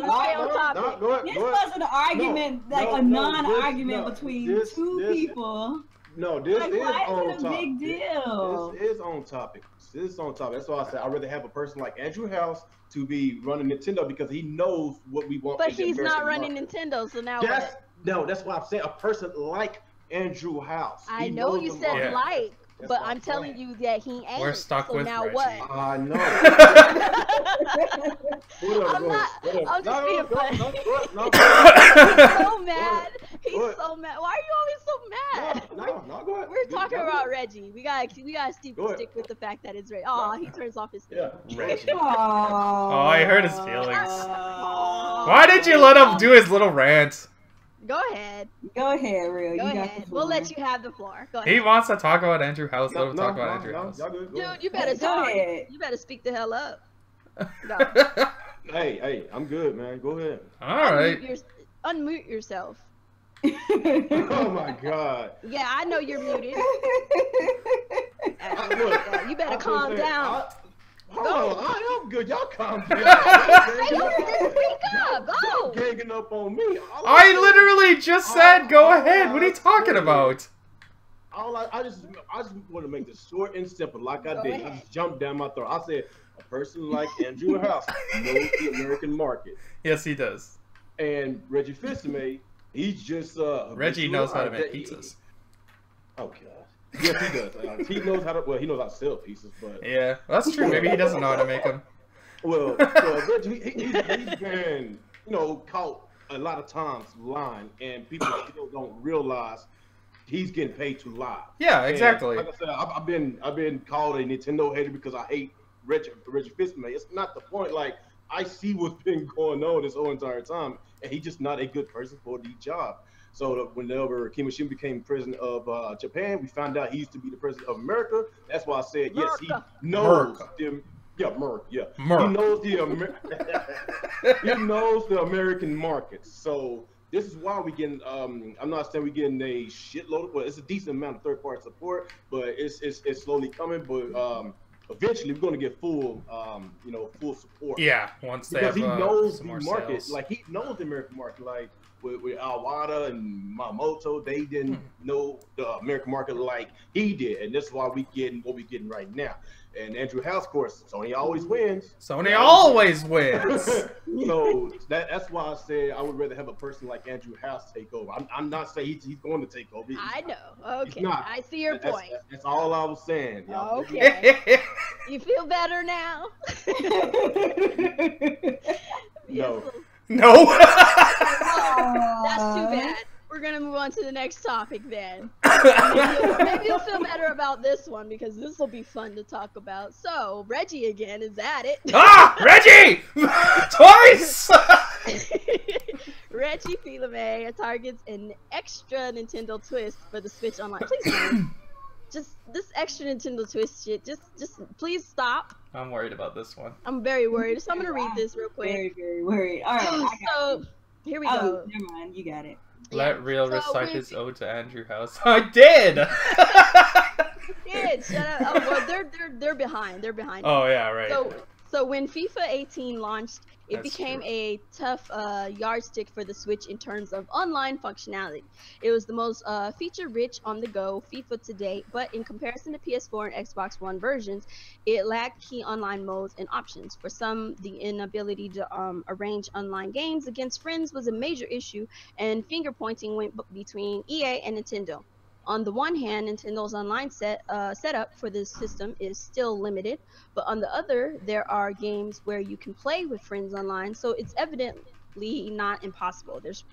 quiet. This was an argument, a non-argument between two people. No, this is on topic. Big deal. This is on topic. That's why I said I'd rather have a person like Andrew House to be running Nintendo, because he knows what we want. But he's not running Nintendo, so now what? No, that's why I'm saying a person like Andrew House. I know you said like, but I'm telling you that he ain't. We're stuck with now Reggie. What? I know. I'm just being funny. He's so mad. He's so mad. Why are you always so mad? No, go ahead. We're talking about Reggie. We gotta stick with the fact that it's Reggie. Oh, he turns off his thing. Yeah, Reggie. Oh, I hurt his feelings. Why did you let him do his little rant? Go ahead. Go ahead, Real. Go ahead. We'll let you have the floor. Go ahead. He wants to talk about Andrew House. Let him talk about Andrew House. Dude, you better talk. You better speak the hell up. No. Hey, I'm good, man. Go ahead. All right. Unmute yourself. Oh my God. Yeah, I know you're muted. You better calm down. Hold on, I am good. Y'all calm down. Speak up. Go. Ganging up on me. I literally just said go ahead. What are you talking about? I just want to make this short and simple, like I did. I just jumped down my throat. I said a person like Andrew House knows the American market. Yes, he does. And Reggie Fils-Aimé, he's just Reggie knows how to make pizzas. Oh god. Yes, he does. He knows how to. Well, he knows how to sell pizzas, but yeah, that's true. Maybe he doesn't know how to make them. Well, Reggie, he's been, caught a lot of times lying, and people still don't realize he's getting paid to lie. Yeah, exactly. And like I said, I've been called a Nintendo hater because I hate Reggie Fils-Aimé. It's not the point. Like, I see what's been going on this whole entire time, and he's just not a good person for the job. So whenever Kimishima became president of Japan, we found out he used to be the president of America. That's why I said yes, he knows them. Yeah, Merc. Yeah, Merc. He knows he knows the American market. So this is why we getting. I'm not saying we getting a shitload. Well, it's a decent amount of third-party support, but it's slowly coming. But eventually, we're going to get full support. Yeah, once they because have, he knows some the more market. sales. Like, he knows the American market. Like with Awada and Mamoto, they didn't know the American market like he did, and that's why we getting what we getting right now. And Andrew House, of course, Sony always wins. Sony always wins. So that's why I said I would rather have a person like Andrew House take over. I'm not saying he's going to take over. I know. Okay, I see your point. That's all I was saying. Okay. You feel better now? No. No. That's too bad. We're gonna move on to the next topic then. Maybe you'll feel better about this one because this will be fun to talk about. So Reggie again is at it. Reggie! Twice! Reggie Fils-Aimé targets an extra Nintendo twist for the Switch Online. Please don't. Just this extra Nintendo twist shit. Just please stop. I'm worried about this one. I'm very worried. So I'm gonna read this real quick. Very, very worried. All right. So here we go. Never mind. You got it. Let Real recite his ode to Andrew House. I did. Shut up. Oh, well, they're behind. They're behind. Oh yeah, right. So when FIFA 18 launched, it became a tough yardstick for the Switch in terms of online functionality. It was the most feature-rich on-the-go FIFA to date, but in comparison to PS4 and Xbox One versions, it lacked key online modes and options. For some, the inability to arrange online games against friends was a major issue, and finger-pointing went between EA and Nintendo. On the one hand, Nintendo's online setup for this system is still limited, but on the other, there are games where you can play with friends online, so it's evidently not impossible. There's,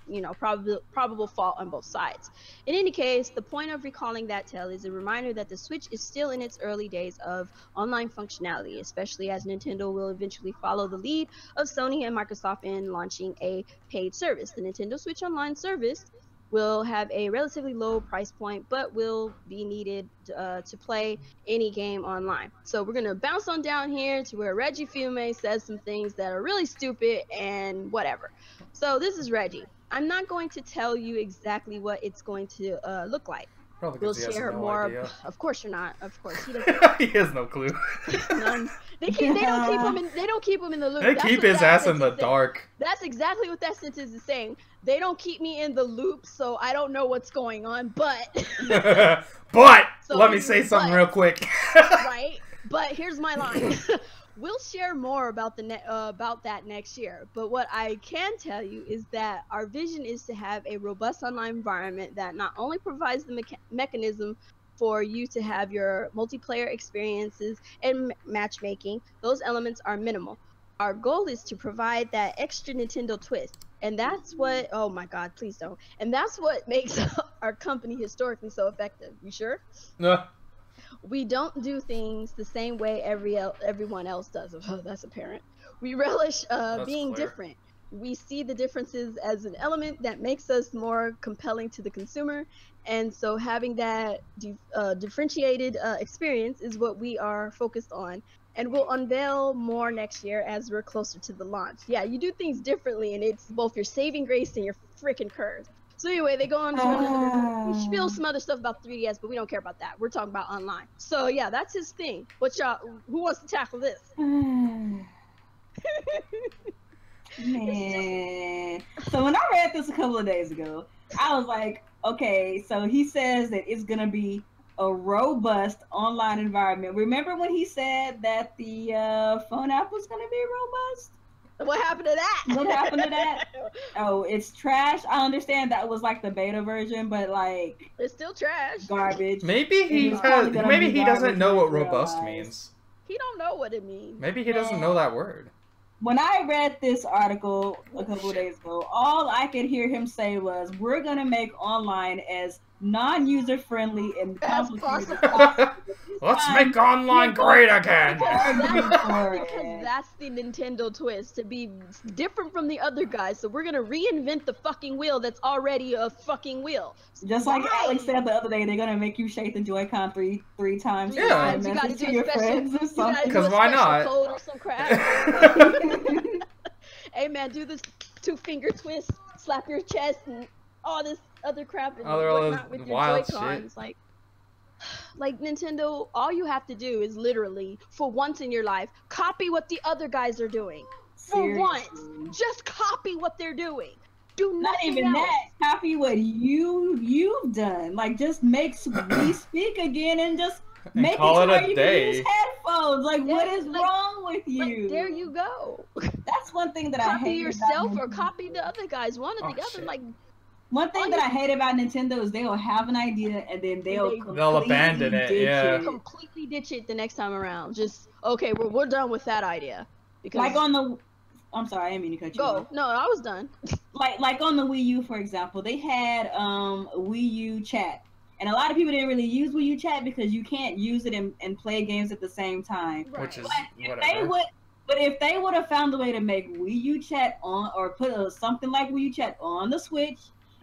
probable fault on both sides. In any case, the point of recalling that tale is a reminder that the Switch is still in its early days of online functionality, especially as Nintendo will eventually follow the lead of Sony and Microsoft in launching a paid service. The Nintendo Switch Online service will have a relatively low price point, but will be needed to play any game online. So we're gonna bounce on down here to where Reggie Fils-Aimé says some things that are really stupid and whatever. So this is Reggie. I'm not going to tell you exactly what it's going to look like. Probably we'll he has share no more. idea. Of course you're not. Of course he doesn't. He has no clue. None. They don't keep him in the loop. They keep his ass in the dark. That's exactly what that sentence is saying. They don't keep me in the loop, so I don't know what's going on. But let me say something real quick. Right. But here's my line. We'll share more about that next year, but what I can tell you is that our vision is to have a robust online environment that not only provides the mechanism for you to have your multiplayer experiences and matchmaking, those elements are minimal. Our goal is to provide that extra Nintendo twist, and that's what, oh my god, please don't, and that's what makes our company historically so effective. You sure? No. We don't do things the same way everyone else does. Oh, that's apparent. We relish being different. We see the differences as an element that makes us more compelling to the consumer, and so having that differentiated experience is what we are focused on, and we'll unveil more next year as we're closer to the launch. Yeah, you do things differently, and it's both your saving grace and your freaking curse. So anyway, they go on to we spill some other stuff about 3DS, but we don't care about that. We're talking about online. So yeah, that's his thing. Who wants to tackle this? Man. So when I read this a couple of days ago, I was like, okay, so he says that it's gonna be a robust online environment. Remember when he said that the phone app was going to be robust? What happened to that? What happened to that? Oh, it's trash. I understand that was like the beta version, but like it's still trash. Garbage. Maybe he doesn't know what robust means. He don't know what it means. Maybe he doesn't know that word. When I read this article a couple of days ago, all I could hear him say was, "We're gonna make online as non-user friendly and complicated as possible." Let's make online great again. Because that's the Nintendo twist, to be different from the other guys. So we're gonna reinvent the fucking wheel that's already a fucking wheel. Just like Alex said the other day, they're gonna make you shake the Joy-Con three times. Yeah, you gotta do your friends or something. Because why not? Code or some crap. Hey man, do this 2-finger twist, slap your chest, and all this other crap and whatnot with your Joy-Cons. Like Nintendo, all you have to do is literally, for once in your life, copy what the other guys are doing. For once, just copy what they're doing. Do not even else. That. Copy what you've done. Like just make We Speak again and just make call it it so you day. can use headphones. Like what is wrong with you? Like, there you go. That's one thing that I hate. Copy yourself or copy the other guys. One or the other. Shit. Like. One thing that I hate about Nintendo is they'll have an idea and then they'll abandon it. Yeah, completely ditch it the next time around. Just okay, we're done with that idea. Because like on the, I'm sorry, I didn't mean to cut you off. No, I was done. like on the Wii U, for example, they had Wii U chat, and a lot of people didn't really use Wii U chat because you can't use it and play games at the same time. Right. Which is whatever. But if they would have found a way to make Wii U chat on, or put something like Wii U chat on the Switch,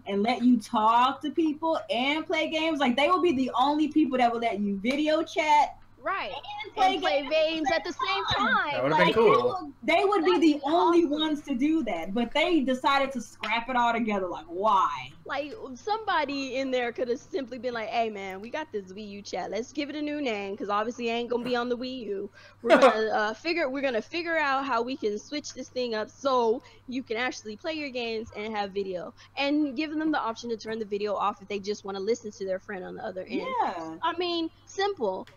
and let you talk to people and play games, like they will be the only people that will let you video chat, right, and play games at the same time. That would have been cool. They would be the only ones to do that, but they decided to scrap it all together. Like, why? Like somebody in there could have simply been like, "Hey man, we got this Wii U chat. Let's give it a new name, because obviously it ain't gonna be on the Wii U. We're gonna figure out how we can switch this thing up so you can actually play your games and have video, and give them the option to turn the video off if they just want to listen to their friend on the other end." Yeah. I mean, simple.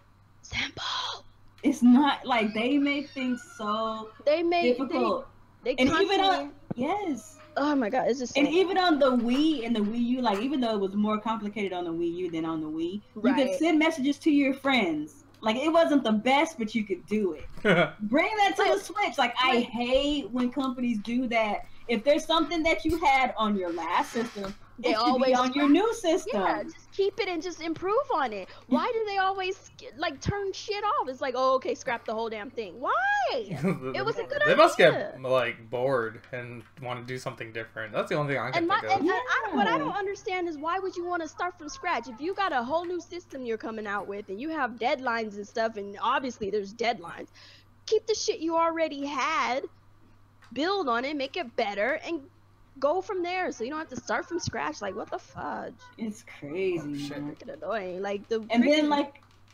It's not like they make things so difficult. They and constantly... even on yes. Oh my god, it's just so even on the Wii and the Wii U, like even though it was more complicated on the Wii U than on the Wii, you could send messages to your friends. Like it wasn't the best, but you could do it. Bring that to the Switch. Like I hate when companies do that. If there's something that you had on your last system, it should be on your new system. Yeah, just keep it and just improve on it. Why do they always like turn shit off? It's like, oh, okay, scrap the whole damn thing. Why? It was a good idea. They must get like bored and want to do something different. That's the only thing I can think of. What I don't understand is why would you want to start from scratch if you got a whole new system you're coming out with and you have deadlines and stuff, and obviously there's deadlines. Keep the shit you already had, build on it, make it better, and go from there, so you don't have to start from scratch. Like, what the fudge? It's crazy. Freaking annoying. Like the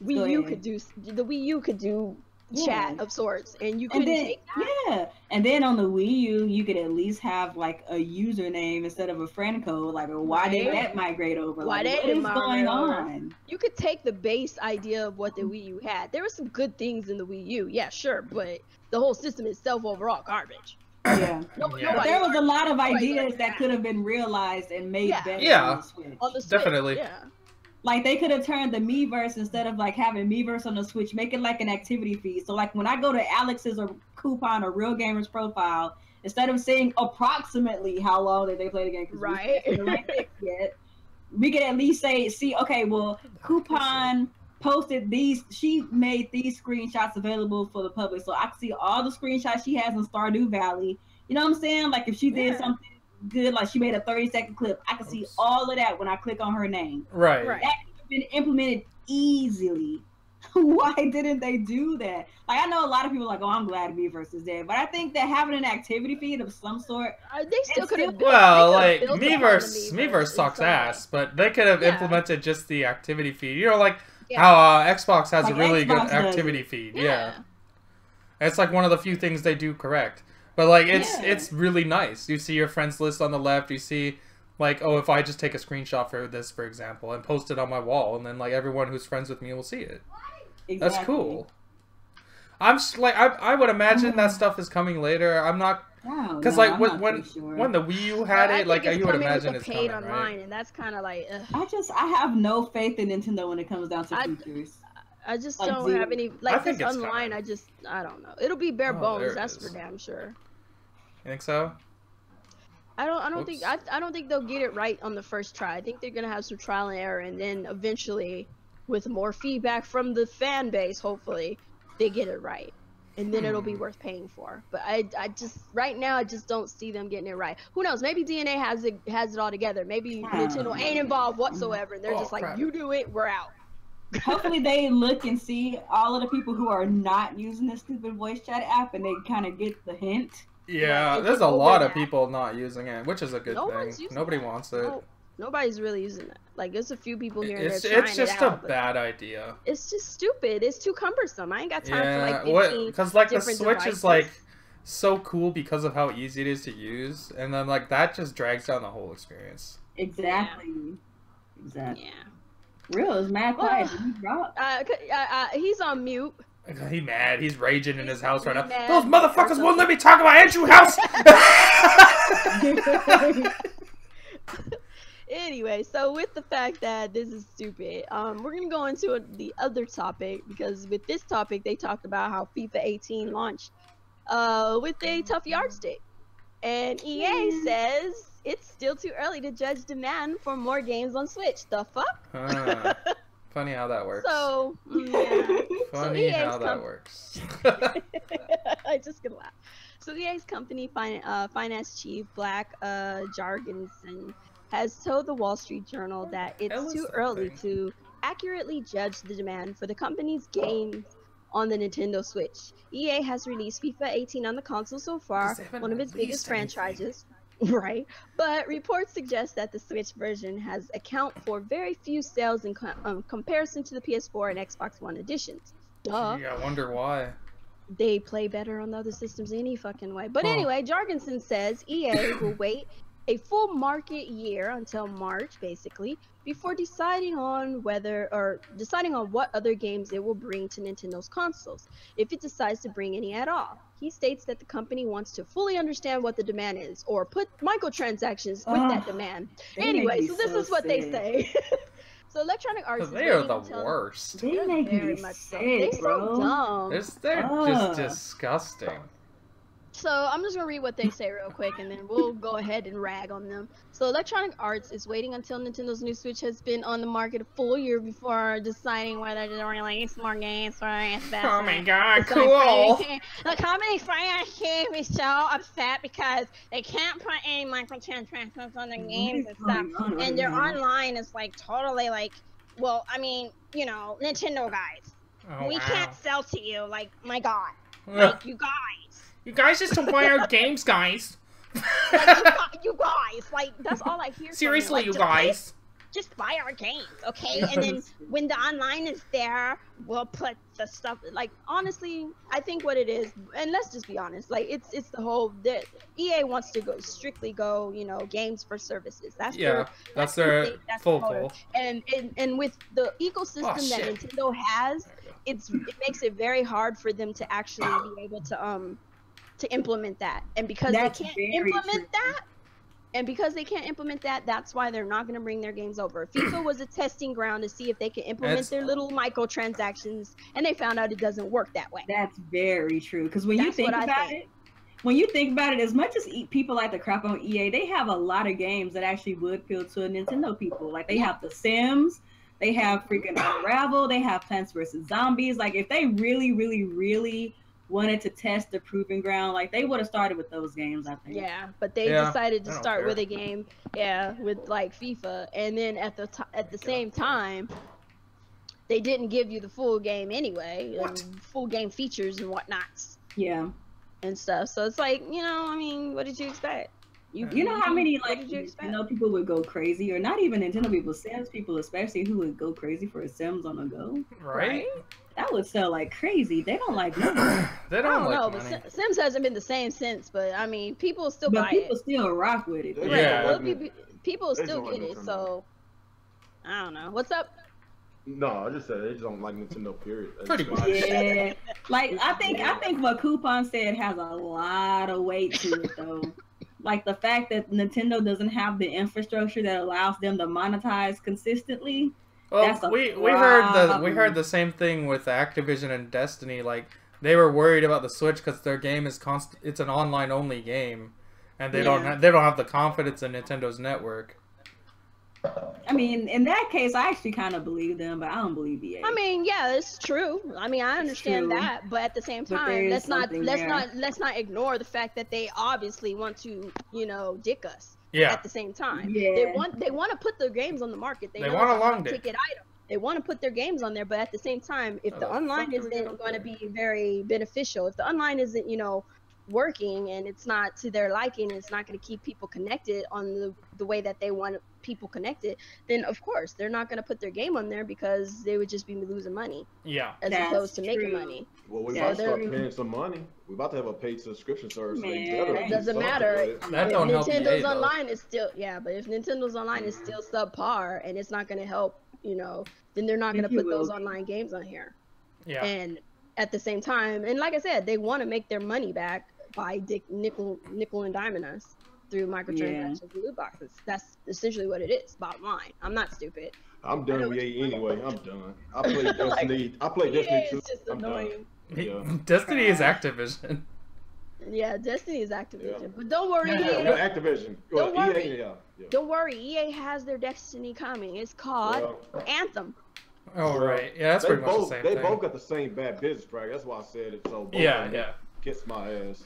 Wii U could do chat of sorts, and you couldn't take that. Yeah, and then on the Wii U, you could at least have like a username instead of a friend code. Like, why did that migrate over? What is going on? You could take the base idea of what the Wii U had. There were some good things in the Wii U, yeah, sure, but the whole system itself overall garbage. Yeah. But there was a lot of ideas that could have been realized and made better on the Switch. On the Switch, definitely. Yeah. Like they could have turned the Miiverse, instead of like having Miiverse on the Switch, make it like an activity feed. So like when I go to Alex's or Kuuppon or Real Gamers profile, instead of saying approximately how long did they play the game, right? We could at least say, okay, well, Kuuppon posted these, she made these screenshots available for the public, so I can see all the screenshots she has in Stardew Valley. You know what I'm saying? Like if she did something good, like she made a 30-second clip, I can see all of that when I click on her name. Right. That could have been implemented easily. Why didn't they do that? Like I know a lot of people are like, oh, I'm glad Miiverse is dead, but I think that having an activity feed of some sort, they still could have. Well, like Miiverse sucks ass, but they could have implemented just the activity feed. You know, like how Xbox has a really good activity feed. Yeah, it's like one of the few things they do correct. But like it's really nice. You see your friends list on the left. You see Like, oh, if I just take a screenshot for this, for example, and post it on my wall, and then like everyone who's friends with me will see it. Exactly. That's cool. I would imagine that stuff is coming later. I'm not, because like when the Wii U had it, like you would imagine it's paid coming, online, right? and that's kind of like. I have no faith in Nintendo when it comes down to features. I just don't have any like this online. Coming. I don't know. It'll be bare bones. That's for damn sure. You think so? I don't think they'll get it right on the first try. I think they're gonna have some trial and error, and then eventually, with more feedback from the fan base, hopefully, they get it right, and then it'll be worth paying for. But I just right now I just don't see them getting it right. Who knows? Maybe DNA has it all together. Maybe Nintendo ain't involved whatsoever, and they're just like, crap. You do it, we're out. Hopefully they look and see all of the people who are not using this stupid voice chat app, and they kind of get the hint. Yeah, there's a lot of people not using it, which is a good thing. Nobody wants it. No, nobody's really using it. Like, there's a few people here and there trying it's just a bad idea. It's just stupid. It's too cumbersome. I ain't got time for like 15 because like the Switch devices. is like so cool because of how easy it is to use, and then like that just drags down the whole experience. Exactly. Yeah. Exactly. Real is mad quiet. Did he drop? He's on mute. He's mad. He's raging in his house right now. Mad. Those motherfuckers won't let me talk about Andrew House. Anyway, so with the fact that this is stupid, we're gonna go into the other topic, because with this topic they talked about how FIFA 18 launched with a tough yardstick, and EA says it's still too early to judge demand for more games on Switch. The fuck? Funny how that works. So, yeah. Funny how that works. I just gonna laugh. So EA's company finance chief Black Jargonson has told the Wall Street Journal that it's too early to accurately judge the demand for the company's games on the Nintendo Switch. EA has released FIFA 18 on the console so far, one of its biggest franchises. Right, but reports suggest that the Switch version has account for very few sales in comparison to the PS4 and Xbox One editions. Duh. Yeah, I wonder why. They play better on the other systems any fucking way. But anyway, Jargonson says EA will wait a full market year until March, basically, before deciding on what other games it will bring to Nintendo's consoles, if it decides to bring any at all. He states that the company wants to fully understand what the demand is, or put microtransactions with that demand. Anyway, so this is what they say. So Electronic Arts, they are the worst. They make me sick, so dumb. They're just disgusting. So I'm just gonna read what they say real quick, and then we'll go ahead and rag on them. So Electronic Arts is waiting until Nintendo's new Switch has been on the market a full year before deciding whether to release more games for its best. Oh my god, cool! The company's finance chief is so upset because they can't put any microtransactions on their games and stuff, and their online is like totally like, well, I mean, you know, Nintendo guys, we can't sell to you, like, my god, like, you guys. You guys just don't buy our games, guys. Like, you guys, like, that's all I hear. Seriously, from you, guys. Just buy our games, okay? And then when the online is there, we'll put the stuff. Like, honestly, I think what it is, and let's just be honest, like, it's the whole that EA wants to strictly go, you know, games for services. That's their full goal. And with the ecosystem that Nintendo has, it makes it very hard for them to actually be able to implement that. And because they can't implement that, that's why they're not going to bring their games over. FIFA was a testing ground to see if they can implement their little microtransactions, and they found out it doesn't work that way. That's very true. Because when you think about it, as much as people like to crap on EA, they have a lot of games that actually would appeal to Nintendo people. Like, they have The Sims, they have freaking Unravel, they have Plants vs. Zombies. Like, if they really, really, really wanted to test the proving ground, like, they would have started with those games, I think. Yeah, but they decided to start with a game, with like FIFA, and then at the same time, they didn't give you the full game anyway, full game features and whatnots. Yeah, and stuff. So it's like, you know, I mean, what did you expect? You know how many, like, Nintendo people would go crazy, or not even Nintendo people, Sims people especially, who would go crazy for a Sims on the go? Right? That would sell like crazy. They don't like money. They don't I don't know, money. But Sims hasn't been the same since. But I mean, people still but buy people it. still rock with it. Yeah. people They just still don't like get it. Nintendo. So I don't know. What's up? No, I just said they just don't like Nintendo. Period. That's Pretty just much. my- Yeah, like I think what Kuuppon said has a lot of weight to it though. Like the fact that Nintendo doesn't have the infrastructure that allows them to monetize consistently. Well, That's a we heard problem. the same thing with Activision and Destiny. Like they were worried about the Switch because their game is it's an online only game, and they don't have the confidence in Nintendo's network. I mean, in that case, I actually kind of believe them, but I don't believe EA. I mean, yeah, it's true. I mean, I understand true. that, but at the same But time, there is let's not something there. let's not ignore the fact that they obviously want to, dick us. Yeah. At the same time, Yeah. they want to put their games on the market. They know want a it's long a dick. ticket item. They want to put their games on there, but at the same time, if How the the online fuck do we get isn't up going to there? be very beneficial, if the online isn't, working and it's not to their liking, it's not going to keep people connected on the way that they want people connected, then of course they're not going to put their game on there because they would just be losing money Yeah. as That's opposed to making true. money. Well, we Yeah, about to start they're- paying some money. We're about to have a paid subscription service. Man, They better it do doesn't something matter. with it. That If don't help EA, Nintendo's though. online is still but if Nintendo's online is still subpar and it's not going to help, then they're not going to Think put you those will. online games on here. Yeah. And at the same time, and like I said, they want to make their money back by nickel and diming us through microtransactions and loot boxes. That's essentially what it is. Bottom line, I'm not stupid. I'm done with EA anyway. I'm done. I played Like, Destiny. I played EA Destiny too. is just I'm annoying. done. Yeah. Destiny is Activision. Yeah, Destiny is Activision, Yeah. but don't worry, Yeah, EA. Activision. Don't Well, worry. EA, yeah. Don't worry, EA has their Destiny coming. It's called Well, Anthem. Oh right. Yeah, that's they pretty much both, the same They thing. both got the same bad business practice. That's why I said it. So both Yeah, of them yeah. kiss my ass.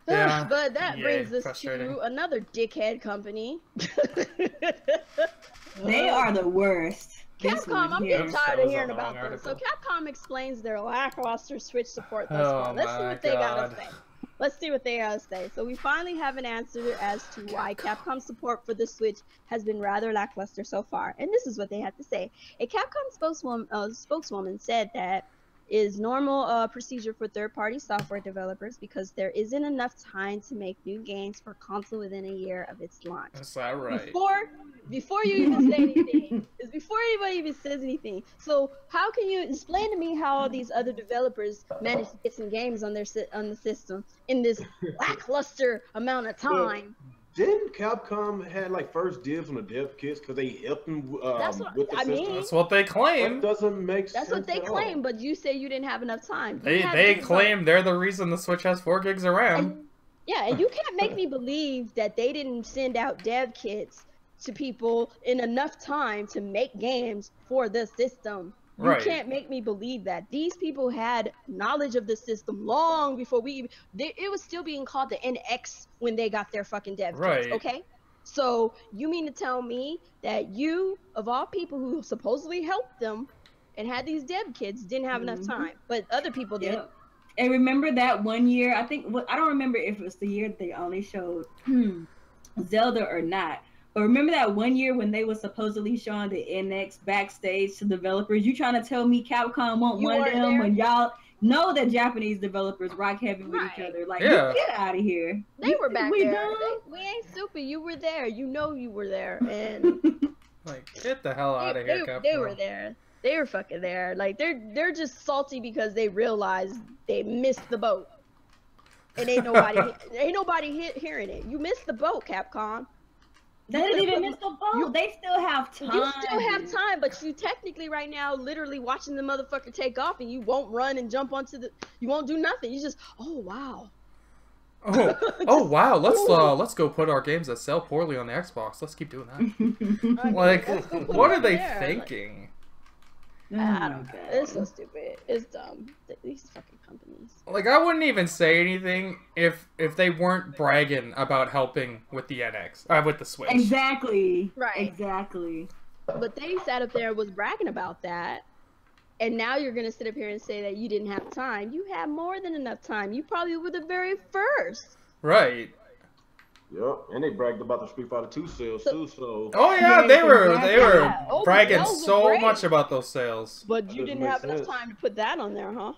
Yeah, But that EA, brings us frustrating. to another dickhead company. They are the worst. This Capcom, one I'm here. getting That tired of was hearing a long about this. So article. Capcom explains their lackluster Switch support thus Oh far. Let's see my what they gotta God. say. Let's see what they gotta say. So we finally have an answer as to why Capcom support for the Switch has been rather lackluster so far. And this is what they had to say. A Capcom spokeswoman said that is normal procedure for third-party software developers because there isn't enough time to make new games for console within a year of its launch. Is that right? Before you even say anything, is before anybody even says anything. So how can you explain to me how all these other developers manage to get some games on the system in this lackluster amount of time? Didn't Capcom had like first dibs on the dev kits because they helped them That's what with the I system? mean. That's what they That claim. doesn't make sense. That's what they at all. claim, but you say you didn't have enough time. They claim they're the reason the Switch has 4 gigs of RAM. And you can't make me believe that they didn't send out dev kits to people in enough time to make games for the system. You Right. can't make me believe that. These people had knowledge of the system long before it was still being called the NX when they got their fucking dev Right. kits, okay? So you mean to tell me that you, of all people who supposedly helped them and had these dev kits, didn't have enough time, but other people did. Yep. And remember that one year, I don't remember if it was the year they only showed Zelda or not. But remember that one year when they were supposedly showing the NX backstage to developers? You trying to tell me Capcom won't You one of weren't them there? when y'all know that Japanese developers rock heavy with each Right. other? Like, Yeah. get out of here. They were back we there. done? We ain't stupid. You were there. You know you were there. And Like, get the hell out of here, Capcom. they were there. They were fucking there. Like they're just salty because they realized they missed the boat. And ain't nobody hearing it. You missed the boat, Capcom. They didn't even miss the boat. They still have time. You still have time, but you technically right now literally watching the motherfucker take off and you won't run and jump onto you won't do nothing. You just, oh wow. Oh wow, let's go put our games that sell poorly on the Xbox. Let's keep doing that. Like, Let's go put what it are they there. thinking? I don't know. It's so stupid. It's dumb. These fucking companies. Like, I wouldn't even say anything if they weren't bragging about helping with the NX, with the Switch. Exactly. Right. Exactly. But they sat up there and was bragging about that. And now you're going to sit up here and say that you didn't have time. You had more than enough time. You probably were the very first. Right. Yep, and they bragged about the Street Fighter 2 sales too. So Oh yeah, Yeah, they were Yeah, those- bragging those were so great. much about those sales. But you That didn't doesn't have make enough sense. time to put that on there, huh?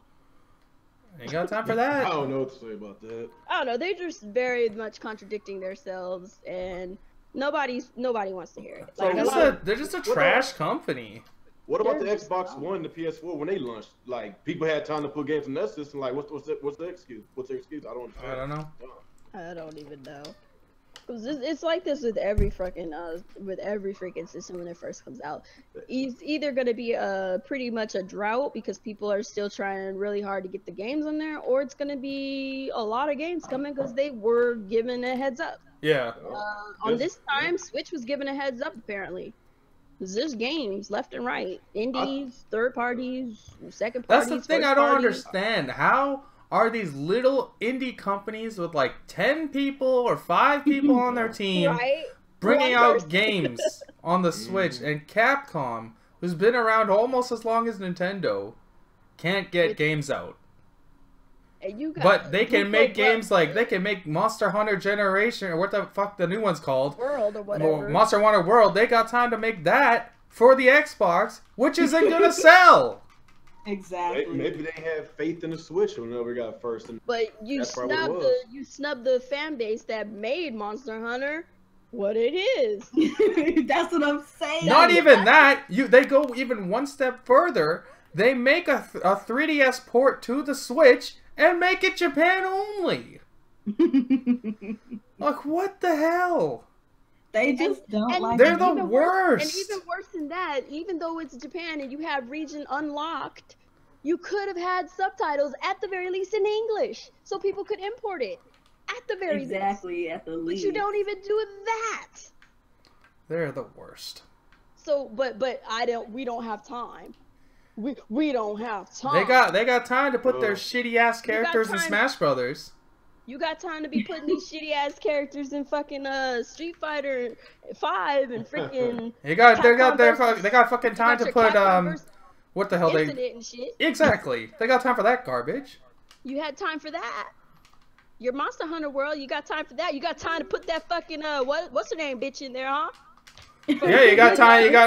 Ain't got time for I that. don't know what to say about that. I don't know. They're just very much contradicting themselves, and nobody wants to hear it. So Like They're a just lot a, of they're just a What trash else? company. What about the They're just Xbox dumb. One and the PS4 when they launched? Like people had time to put games in that system. Like what's the excuse? What's their excuse? I don't understand. I don't know. I don't even know. Cause it's like this with every freaking system when it first comes out. It's either gonna be pretty much a drought because people are still trying really hard to get the games on there, or it's gonna be a lot of games coming because they were given a heads up. Yeah. On this time, Switch was given a heads up apparently. 'Cause there's games left and right, indies, third parties, second That's parties. the thing first I don't parties. understand. How are these little indie companies with like 10 people or 5 people on their team Right? bringing One out person. games on the Switch, and Capcom, who's been around almost as long as Nintendo, can't get games out? And you got But they can Kuuppon make games like, they can make Monster Hunter Generation, or what the fuck the new one's called, World or whatever. Monster Hunter World. They got time to make that for the Xbox, which isn't gonna sell. Exactly. Maybe they have faith in the Switch whenever we got first. And But you That's probably what it snub was. you snub the fan base that made Monster Hunter what it is. That's what I'm saying. Not even that. They go even one step further. They make a 3DS port to the Switch and make it Japan only. Like, what the hell? They just don't and like They're it. the even worst. And even worse than that, even though it's Japan and you have region unlocked, you could have had subtitles at the very least in English, so people could import it. At the very least. Exactly, at the But least. you don't even do that. They're the worst. So, but we don't have time. We don't have time. They got time to put their Well, shitty ass got characters in time. Smash Brothers. You got time to be putting these shitty ass characters in fucking Street Fighter 5 and freaking They got Capcom they got fucking time to your put Capcom versus what the hell Infinite and shit. Exactly. They got time for that garbage. You had time for that. Your Monster Hunter World, you got time for that. You got time to put that fucking what's her name bitch in there, huh? Yeah, you got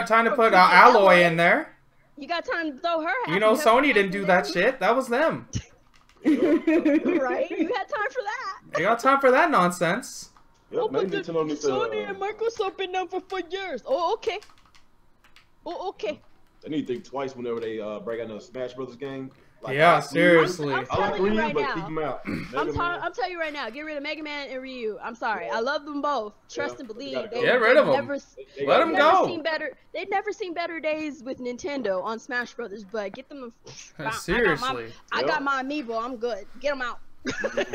time to put Alloy in there. You got time to throw her. You know, Sony didn't do that shit. That was them. Right? You had time for that. They got time for that nonsense. Yep, Oh, maybe but Nintendo needs to, Sony and Microsoft been down for 4 years. Oh, okay. Oh, okay. they need to think twice whenever they bring out another Smash Brothers game. Like, Yeah, I- seriously. I'm I like telling you Ryu, right but now. keep them out. I'm telling you right now, get rid of Mega Man and Ryu. I'm sorry, I love them both. Trust Yeah, and but they believe. gotta go. Get rid of 'em. Never, Let 'em never go. Seen better. They've never seen better days with Nintendo on Smash Brothers. But get them. Seriously. I got my amiibo. I'm good. Get them out. Get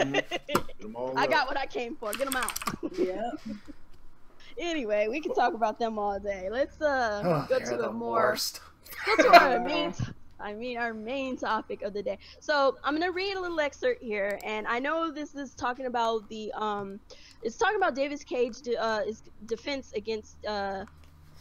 'em all I out. got what I came for. Get them out. Yeah. Anyway, we can talk about them all day. Let's Oh, go they're to the a more. worst. Go to our main topic of the day. So I'm gonna read a little excerpt here, and I know this is talking about the it's talking about David Cage's defense against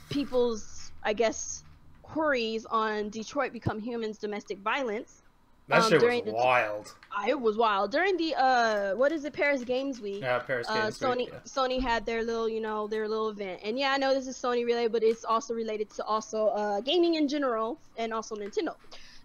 people's, I guess, queries on Detroit Become Human's domestic violence. That shit during was the- wild. It was wild during the what is it, Paris Games Week. Yeah, Paris Games Week, yeah. Sony had their little, their little event, and yeah, I know this is Sony related, but it's also related to gaming in general and also Nintendo.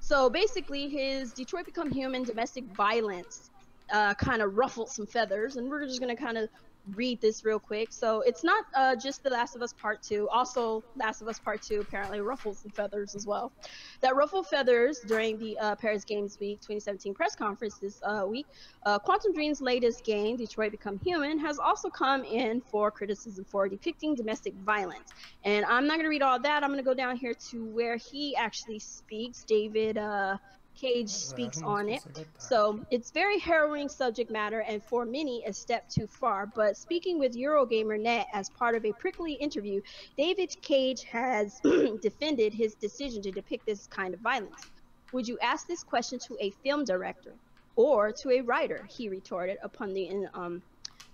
So basically, his Detroit Become Human domestic violence kind of ruffled some feathers, and we're just gonna kind of read this real quick. So it's not just The Last of Us Part 2. Also, Last of Us Part 2 apparently ruffled some feathers as well. That ruffled feathers during the Paris Games Week 2017 press conference this week. Quantum Dream's latest game, Detroit Become Human, has also come in for criticism for depicting domestic violence. And I'm not going to read all that. I'm going to go down here to where he actually speaks. David Cage speaks on it. So it's very harrowing subject matter, and for many a step too far. But speaking with Eurogamer.net as part of a prickly interview, David Cage has defended his decision to depict this kind of violence. Would you ask this question to a film director or to a writer? He retorted upon the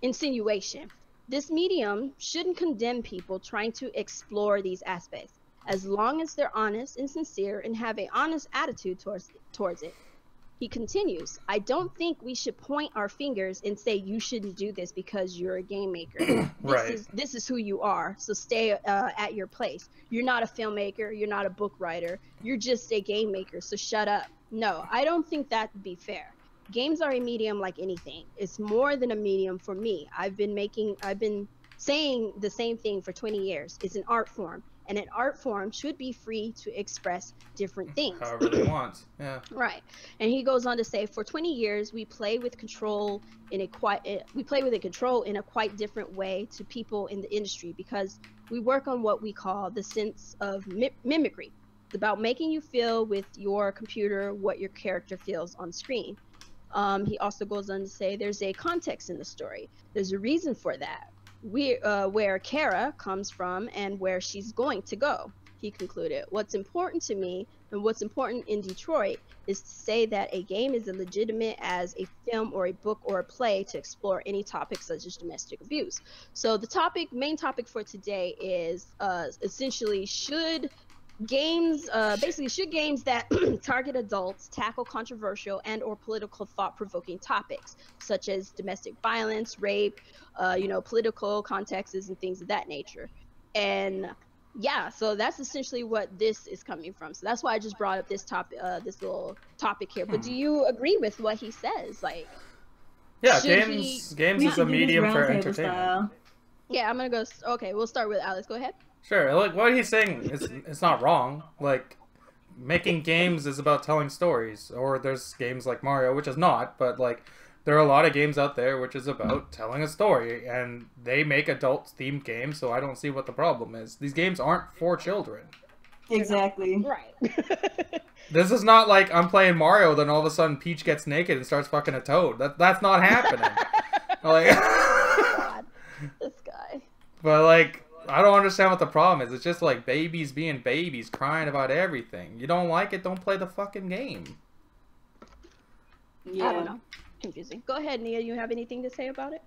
insinuation. This medium shouldn't condemn people trying to explore these aspects, as long as they're honest and sincere and have an honest attitude towards it. He continues, I don't think we should point our fingers and say you shouldn't do this because you're a game maker. Right. This is who you are, so stay at your place. You're not a filmmaker, you're not a book writer, you're just a game maker, so shut up. No, I don't think that'd be fair. games are a medium like anything. It's more than a medium for me. I've been saying the same thing for 20 years. It's an art form, and an art form should be free to express different things. However they want. Yeah. Right. And he goes on to say, for 20 years, we play with control in a quite different way to people in the industry, because we work on what we call the sense of mimicry. It's about making you feel with your computer what your character feels on screen. He also goes on to say there's a context in the story. There's a reason for that. Where Kara comes from and where she's going to go. He concluded, what's important to me and what's important in Detroit is to say that a game is as legitimate as a film or a book or a play to explore any topic such as domestic abuse. So the main topic for today is essentially should games that target adults tackle controversial and or political thought-provoking topics such as domestic violence, rape, political contexts and things of that nature. And yeah, so that's essentially what this is coming from. So that's why I just brought up this topic, this little topic here. But do you agree with what he says? Like, yeah, games is a medium for entertainment. Style. Yeah, I'm gonna go. Okay, we'll start with Alex. Go ahead. Sure, like what he's saying it's not wrong. Like making games is about telling stories, or there's games like Mario, which is not, but like there are a lot of games out there which is about telling a story, and they make adult-themed games, so I don't see what the problem is. These games aren't for children. Exactly. Right. This is not like I'm playing Mario, then all of a sudden Peach gets naked and starts fucking a Toad. That's not happening. Like, God, this guy. But like, I don't understand what the problem is. It's just like babies being babies, crying about everything. You don't like it, don't play the fucking game. Yeah. I don't know. Confusing. Go ahead, Nia. You have anything to say about it?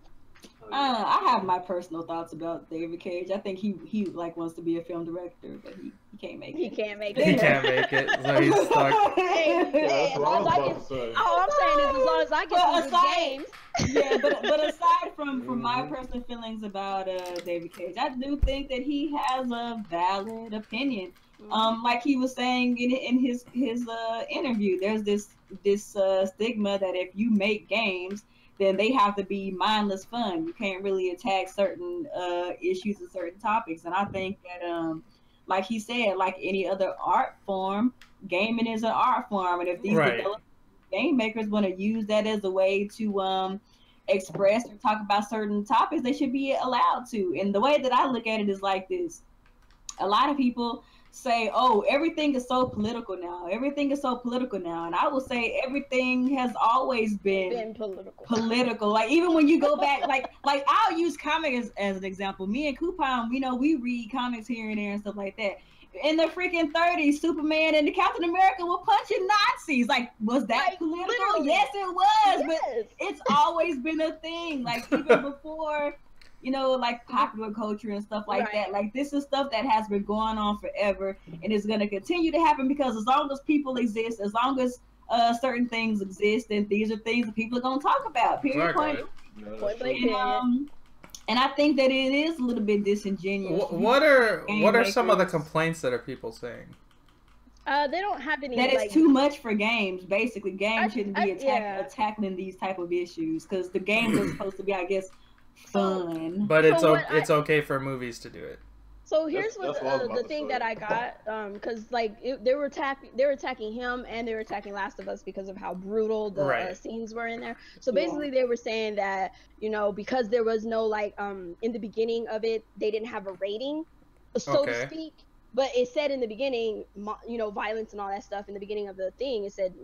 I have my personal thoughts about David Cage. I think he like wants to be a film director, but he can't make it. He can't make it. He can't make it, so he's stuck. That's what I was about to say. All I'm saying is, as long as I get through the games. Yeah, but aside from my personal feelings about David Cage, I do think that he has a valid opinion. Like he was saying in his interview, there's this stigma that if you make games, then they have to be mindless fun. You can't really attack certain issues and certain topics. And I think that, like he said, like any other art form, gaming is an art form. And if these game makers want to use that as a way to express or talk about certain topics, they should be allowed to. And the way that I look at it is like this. A lot of people say, oh, everything is so political now. Everything is so political now. And I will say everything has always been political. Like even when you go back, like I'll use comics as an example. Me and Kuuppon, we read comics here and there and stuff like that. In the freaking 30s, Superman and the Captain America were punching Nazis. Like, was that political? Literally. Yes, it was. Yes. But it's always been a thing. Like even before, like popular culture and stuff like that. Like this is stuff that has been going on forever and is going to continue to happen, because as long as people exist, as long as certain things exist, then these are things that people are going to talk about. Period. Point blank. And I think that it is a little bit disingenuous. What are some of the complaints that are people saying? They don't have any. That it's too much for games. Basically, games shouldn't be tackling these type of issues, because the games are supposed to be, I guess, fun. But it's okay for movies to do it. So here's the thing that I got, because like they were attacking him and they were attacking Last of Us because of how brutal the scenes were in there. So basically they were saying that because there was no in the beginning of it, they didn't have a rating, so to speak. But it said in the beginning, violence and all that stuff. In the beginning of the thing, it said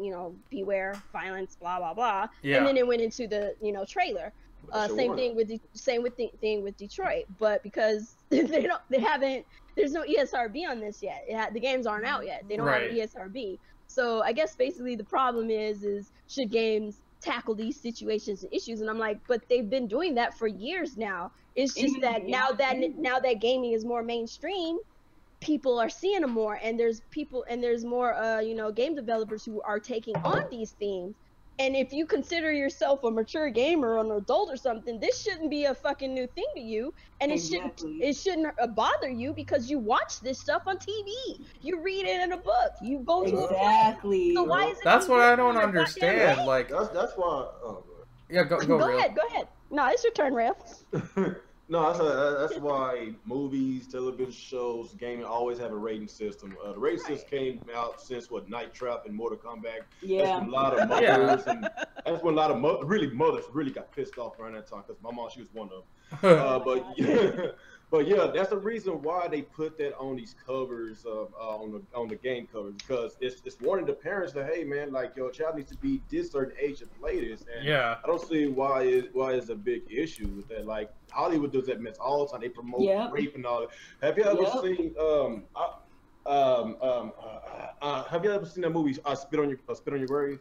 beware violence, blah blah blah. Yeah. And then it went into the trailer. Same thing with Detroit, but because there's no ESRB on this yet. The games aren't out yet. They don't have an ESRB. So I guess basically the problem is should games tackle these situations and issues? And I'm like, but they've been doing that for years now. It's just that now that gaming is more mainstream, people are seeing them more, and there's more game developers who are taking on these themes. And if you consider yourself a mature gamer or an adult or something, this shouldn't be a fucking new thing to you, and Exactly. it shouldn't bother you because you watch this stuff on TV, you read it in a book, you go to a play. Exactly. So why is it That's any what I different don't on a goddamn understand. game? Like, That's why. yeah, go Go real. ahead, go ahead. No, it's your turn, Ralph. No, that's why movies, television shows, gaming always have a rating system. The rating system came out since Night Trap and Mortal Kombat. Yeah. That's when a lot of mothers and that's when a lot of mothers really got pissed off around that time because my mom, she was one of them. But yeah, that's the reason why they put that on these covers on the game covers, because it's warning the parents that, hey man, like your child needs to be this certain age to play this. And Yeah. I don't see why it's a big issue with that. Like Hollywood does that mess all the time. They promote rape and all that. Have you ever seen have you ever seen that movie Spit on Your Grave?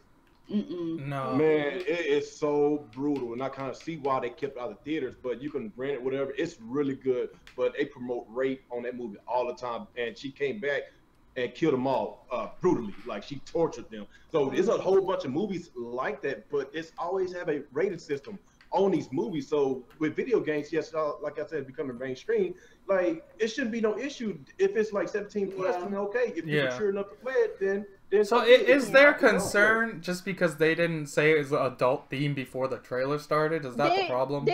No. Man, it is so brutal, and I kind of see why they kept it out of theaters. But you can rent it, whatever. It's really good. But they promote rape on that movie all the time, and she came back and killed them all brutally. Like she tortured them. So there's a whole bunch of movies like that, but it's always have a rating system on these movies. So with video games, yes, like I said, becoming mainstream, like it shouldn't be no issue if it's like 17 plus. Then okay, if you're mature enough to play it, then so is there concern just because they didn't say it was an adult theme before the trailer started? Is that the problem?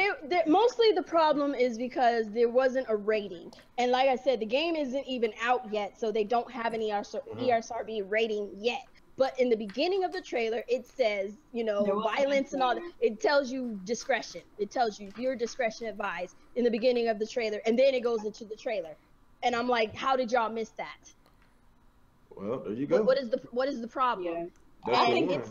Mostly the problem is because there wasn't a rating. And like I said, the game isn't even out yet, so they don't have any ESRB rating yet. But in the beginning of the trailer, it says, you know, violence and all that. It tells you discretion. It tells you your discretion advised in the beginning of the trailer, and then it goes into the trailer. And I'm like, how did y'all miss that? Well, there you go. What is the problem? I think it's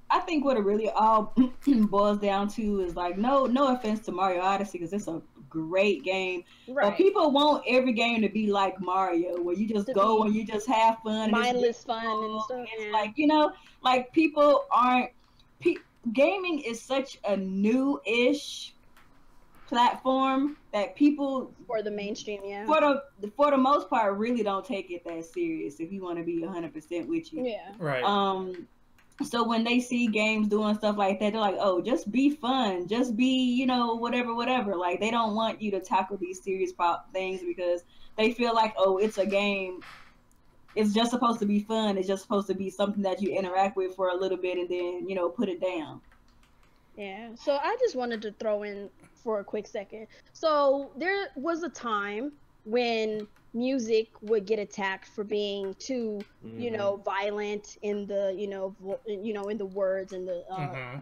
I think what it really all boils down to is like no offense to Mario Odyssey, because it's a great game, but people want every game to be like Mario, where you just go and you just have fun, mindless fun and stuff. It's like, you know, like people aren't. Gaming is such a new-ish platform that people for the mainstream, for the most part, really don't take it that serious. If you want to be 100% with you, so when they see games doing stuff like that, they're like, oh, just be fun, just be, you know, whatever. Like they don't want you to tackle these serious things because they feel like, oh, it's a game. It's just supposed to be fun. It's just supposed to be something that you interact with for a little bit and then, you know, put it down. Yeah. So I just wanted to throw in for a quick second. So there was a time when music would get attacked for being too, you know, violent in the, in the words and the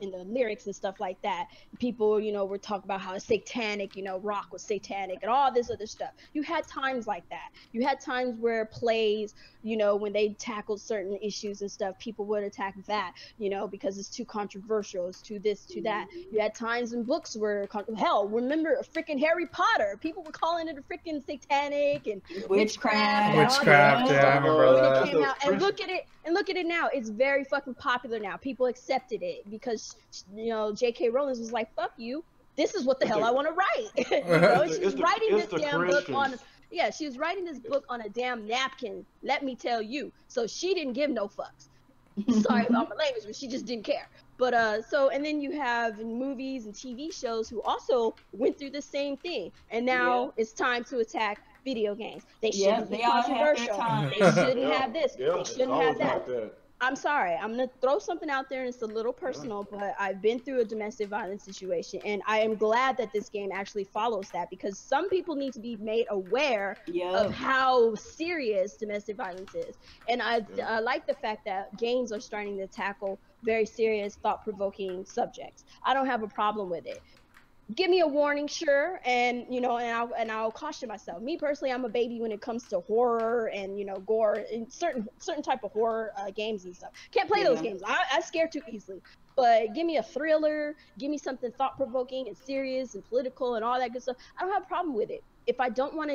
in the lyrics and stuff like that. People, you know, were talking about how satanic, you know, rock was satanic and all this other stuff. You had times like that. You had times where plays, you know, when they tackled certain issues and stuff, people would attack that, you know, because it's too controversial, it's too this, too that. You had times in books where, hell, remember a freaking Harry Potter? People were calling it a freaking satanic and witchcraft. Yeah, I remember that. It came out, and look at it now. It's very fucking popular now. People accepted it because, you know, J.K. Rowling was like, "Fuck you. This is what the hell I want to write." You know, she's writing this damn book on. Yeah, she was writing this book on a damn napkin. Let me tell you. So she didn't give no fucks. Sorry about my language, but she just didn't care. But and then you have movies and TV shows who also went through the same thing, and now it's time to attack video games. They shouldn't be controversial. They shouldn't have this. They shouldn't have that. I'm sorry. I'm gonna throw something out there, and it's a little personal, but I've been through a domestic violence situation, and I am glad that this game actually follows that, because some people need to be made aware of how serious domestic violence is. And I like the fact that games are starting to tackle very serious, thought-provoking subjects. I don't have a problem with it. Give me a warning, sure, and you know, and I'll caution myself. Me personally, I'm a baby when it comes to horror and, you know, gore and certain type of horror games and stuff. Can't play those games. I scare too easily. But give me a thriller, give me something thought-provoking and serious and political and all that good stuff. I don't have a problem with it. If I don't want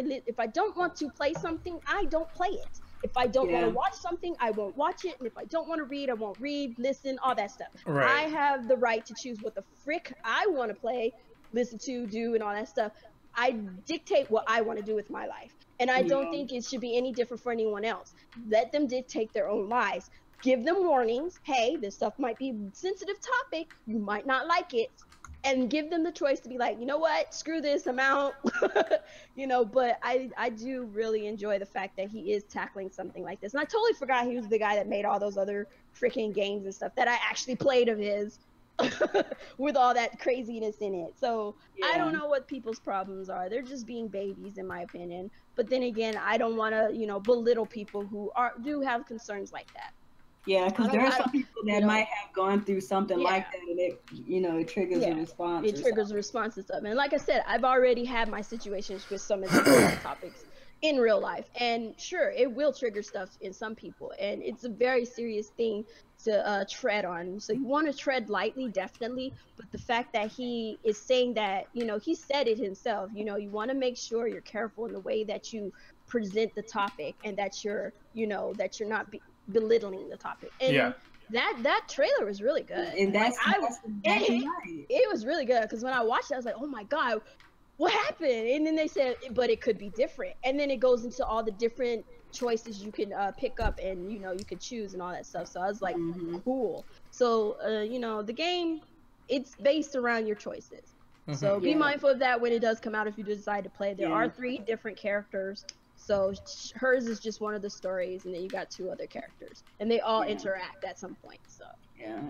to play something, I don't play it. If I don't want to watch something, I won't watch it. And if I don't want to read, I won't read, listen, all that stuff. I have the right to choose what the frick I want to play, listen to, do, and all that stuff. I dictate what I want to do with my life. And I don't think it should be any different for anyone else. Let them dictate their own lives. give them warnings. Hey, this stuff might be a sensitive topic. You might not like it. And give them the choice to be like, you know what, screw this, I'm out. You know, but I do really enjoy the fact that he is tackling something like this. And I totally forgot he was the guy that made all those other freaking games and stuff that I actually played of his with all that craziness in it. So I don't know what people's problems are. They're just being babies, in my opinion. But then again, I don't want to, you know, belittle people who do have concerns like that. Yeah, because there are some people that might have gone through something like that, and it, you know, it triggers a response. It triggers a response and stuff. And like I said, I've already had my situations with some of these topics in real life, and sure, it will trigger stuff in some people, and it's a very serious thing to tread on. So you want to tread lightly, definitely, but the fact that he is saying that, you know, he said it himself. You know, you want to make sure you're careful in the way that you present the topic, and that you're, you know, that you're not belittling the topic. And that trailer was really good, and that's it was really good, because when I watched it, I was like, oh my god, what happened? And then they said, but it could be different, and then it goes into all the different choices you can pick up, and you know, you could choose and all that stuff. So I was like, cool. So you know, the game, it's based around your choices. So be mindful of that when it does come out, if you decide to play. There are 3 different characters. So hers is just one of the stories, and then you got 2 other characters, and they all interact at some point. So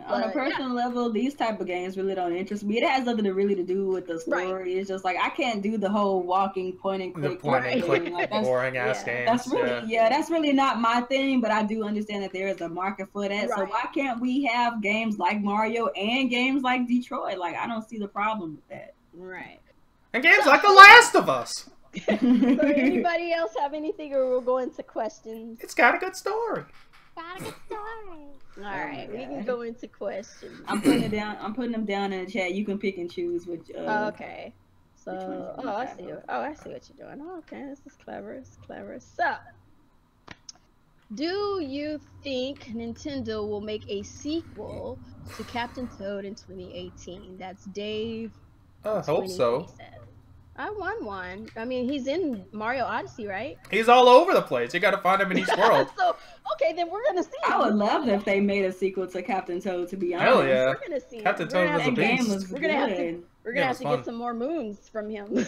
on a personal level, these type of games really don't interest me. It has nothing to really to do with the story. It's just like I can't do the whole walking, point and click, like, boring ass games. That's really that's really not my thing. But I do understand that there is a market for that. So why can't we have games like Mario and games like Detroit? Like, I don't see the problem with that. Right. And games like The Last of Us. So anybody else have anything, or we'll go into questions? It's got a good story. Got a good story. All right, we can go into questions. I'm putting it down. I'm putting them down in the chat. You can pick and choose which. Okay. So, I see. I see what you're doing. Oh, okay, this is clever. It's clever. So, do you think Nintendo will make a sequel to Captain Toad in 2018? That's Dave. I hope so. I want one. I mean, he's in Mario Odyssey, right? He's all over the place. You gotta find him in each world. So, okay, then we're gonna see him. I would love if they made a sequel to Captain Toad, to be honest. Hell yeah. We're gonna see him. Captain Toad was a beast. We're gonna have to get some more moons from him.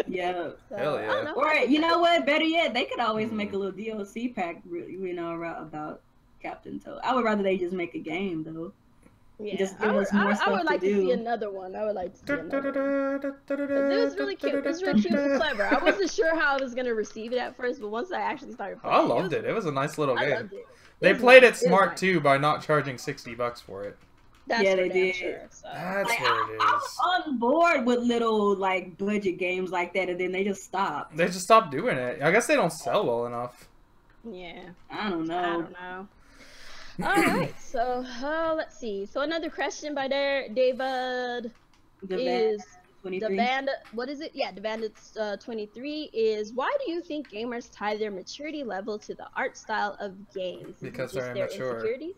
Yeah. So, hell yeah. Or, you know what? Better yet, they could always make a little DLC pack, you know, about Captain Toad. I would rather they just make a game, though. Yeah, just give us more stuff I would like to to do. see another one. I would like to see another one. It was really cute. It was really cute and clever. I wasn't sure how I was going to receive it at first, but once I actually started playing I loved it. It was a nice little game. I loved it. They played it smart, too, by not charging $60 for it. That's they did. Sure, so. That's like, what it is. I'm on board with little, like, budget games like that, and then they just stop. They just stopped doing it. I guess they don't sell well enough. Yeah. I don't know. I don't know. Alright, so let's see. So another question by David is the band. What is it? Yeah, the bandits 23 is, why do you think gamers tie their maturity level to the art style of games? Because is it they're just their immature. insecurities?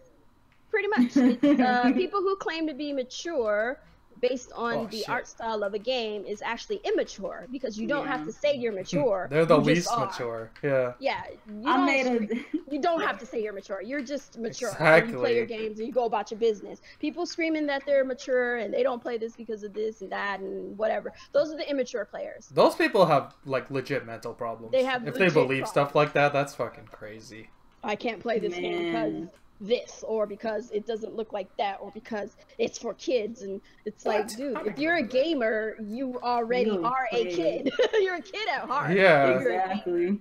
Pretty much. It's, people who claim to be mature based on the art style of a game is actually immature, because you don't have to say you're mature. They're the you least mature. Yeah. Yeah. You don't have to say you're mature. You're just mature. Exactly. You play your games and you go about your business. People screaming that they're mature and they don't play this because of this and that and whatever. Those are the immature players. Those people have, like, legit mental problems. They have if they believe stuff like that, that's fucking crazy. I can't play this game because this, or because it doesn't look like that, or because it's for kids. And it's like, dude, if you're a gamer, you already are a kid. You're a kid at heart. Yeah, exactly.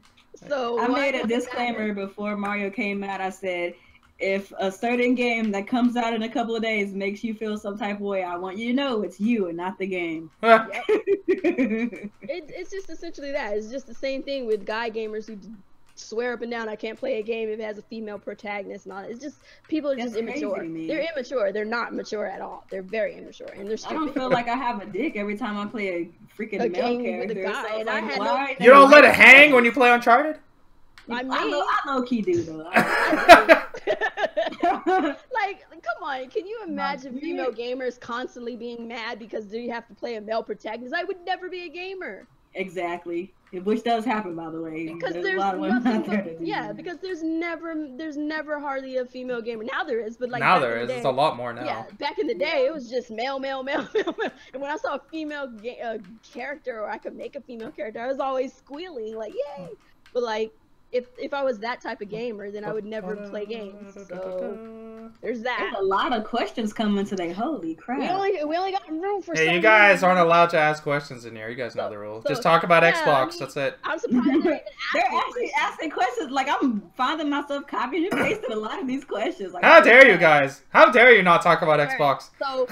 So I made a disclaimer before Mario came out. I said, if a certain game that comes out in a couple of days makes you feel some type of way, I want you to know it's you and not the game. It's just essentially that. It's just the same thing with guy gamers who swear up and down I can't play a game if it has a female protagonist and all that. It's just, people are just immature. They're immature. They're not mature at all. They're very immature, and they're stupid. I don't feel like I have a dick every time I play a freaking male character. With a guy, so and like, I you don't let it hang when you play Uncharted? I low-key do, though. Like, come on, can you imagine female gamers constantly being mad because you have to play a male protagonist? I would never be a gamer. Exactly. Which does happen, by the way. Because There's there's a lot of women nothing out there but that do yeah, that. because there's never hardly a female gamer. Now there is, but like Now back there in is. the It's day, a lot more now. yeah, back in the day it was just male, male, male, male, male. And when I saw a female character, or I could make a female character, I was always squealing like yay. But like if I was that type of gamer, then I would never play games. So there's that. There's a lot of questions coming today. Holy crap. We only got room for. Hey, so you guys many. aren't allowed to ask questions in here. You guys know the rule. so- Just talk about yeah, Xbox. I mean, That's it. I'm surprised they're even They're asking actually asking questions. Like, I'm finding myself copying and pasting a lot of these questions. Like, How dare you guys? How dare you not talk about Alright, Xbox? So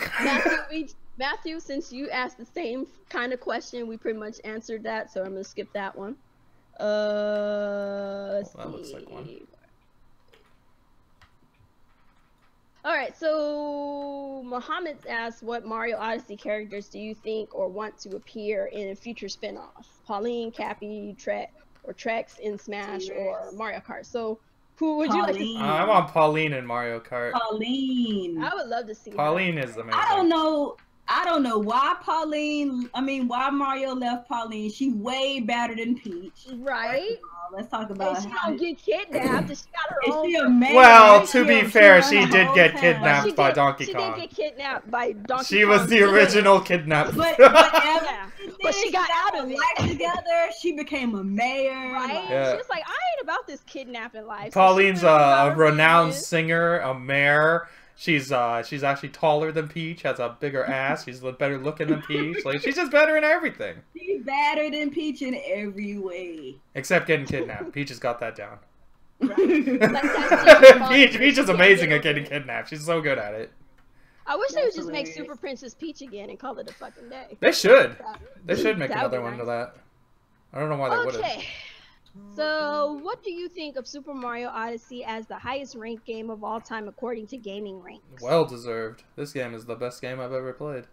Matthew, since you asked the same kind of question, we pretty much answered that. So I'm gonna skip that one. Let's That looks see. like one. All right, so Mohammed asked, "What Mario Odyssey characters do you think or want to appear in a future spin-off? Pauline, Cappy, Trex in Smash, or Mario Kart?" So, who would you like to see? Pauline. I want Pauline in Mario Kart. Pauline. I would love to see her. Pauline is amazing. I don't know why why Mario left Pauline. She way better than Peach. Right? Let's talk And about she how. don't get kidnapped. And she got her Is own. she a man? Well, to be She fair, run she the did whole get time. kidnapped. She by did- Donkey She Kong. did get kidnapped by Donkey She Kong. was the original kidnapper. But Yeah. But she got out of her it. life together. She became a mayor. Right? like- Yeah. She was like, I ain't about this kidnapping life. So she Pauline's went about a her renowned business. singer, a mayor. She's actually taller than Peach, has a bigger ass. She's better looking than Peach. Like, she's just better in everything. She's better than Peach in every way. Except getting kidnapped. Peach has got that down. Like that Peach is amazing at getting kidnapped. She's so good at it. I wish they would That's just make hilarious. Super Princess Peach again and call it a fucking day. They should. That- They should make that would another be one to nice. that. I don't know why they wouldn't. Okay. So, what do you think of Super Mario Odyssey as the highest ranked game of all time according to Gaming Ranks? Well deserved. This game is the best game I've ever played.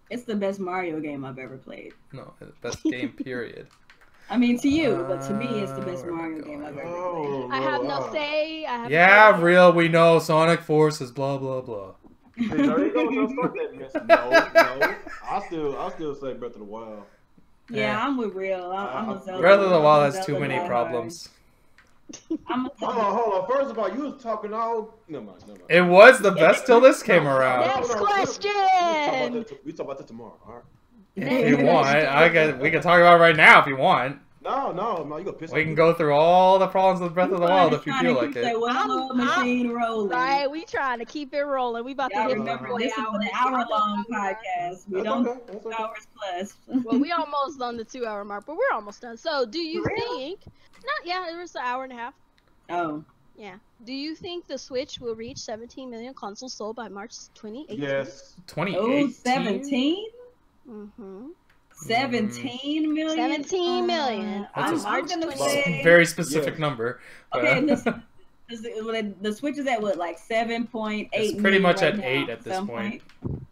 It's the best Mario game I've ever played. No, best game, period. I mean, to you, but to me, it's the best Where am I Mario game I've ever played. Oh, I have no wow. say. I have Yeah, no say. real, we know Sonic Forces, blah, blah, blah. See, there you go. Don't start that mess. No. I'll still say Breath of the Wild. Yeah, I'm with real. I'm a Zelda. Breath of the I'm a Wild has Zelda too many guy. problems. I'm a Zelda. Hold on. First of all, you was talking all. Never mind. It was the best till this came around. Next question. We talk about that tomorrow. All right. If you want, we can talk about it right now if you want. No, you gonna piss. We off can me. go through all the problems with Breath of the Wild if you Trying feel to like keep that it. well-oiled machine rolling. Right, we trying to keep it rolling. We about to Y'all hit remember, 4 this is hours. an hour-long podcast. We That's don't okay. That's do okay. hours plus. Well, we almost on the 2 hour mark, but we're almost done. So, do you For real? think? Not yeah, it was an hour and a half. Oh, Yeah. Do you think the Switch will reach 17 million consoles sold by March 2018? Yes. 2018? 17? Mm-hmm. 17 million? 17 million. That's on a March gonna 2018. say- Very specific Yeah. number. But, Okay, listen. The Switch is at what, like 7.8 It's pretty much million at right 8 now, at this 7 point.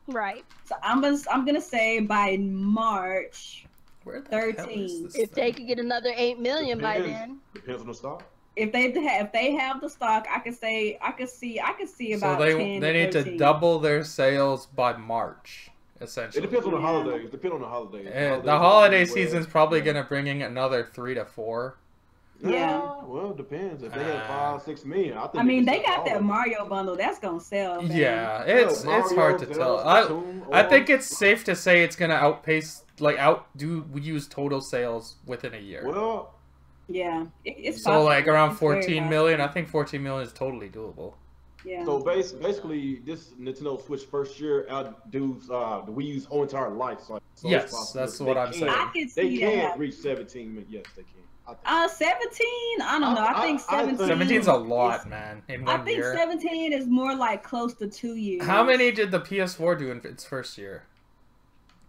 Right. So I'm gonna say by March, Where the hell is 13. this If they thing? could get another 8 million by Depends. then. Depends on the stock. if they have the stock, I could see So about they 10 they need to 13. double their sales by March, It essentially. depends on the Yeah. holidays. The holiday season's probably gonna bring in another 3 to 4. Yeah. Well, it depends. If they had 5-6 million, I think. I mean, they could got sell that all Mario bundle. That's gonna sell. Man. Yeah, of it. it's Mario, hard to Zelda, tell. Splatoon, I think or- it's safe to say it's gonna outdo use total sales within a year. Well, Yeah. It's So possible. like around It's very 14 million. I think 14 million is totally doable. Yeah. so basically, this Nintendo Switch first year outdoes the Wii U's whole entire life. So it's Yes, possible that's they what I'm can- saying. I can They see can that. reach 17 million. Yes, they can. I think. 17. I don't know. I think I 17. 17's a lot, is- man, in I one think year. 17 is more like close to 2 years. How many did the PS4 do in its first year?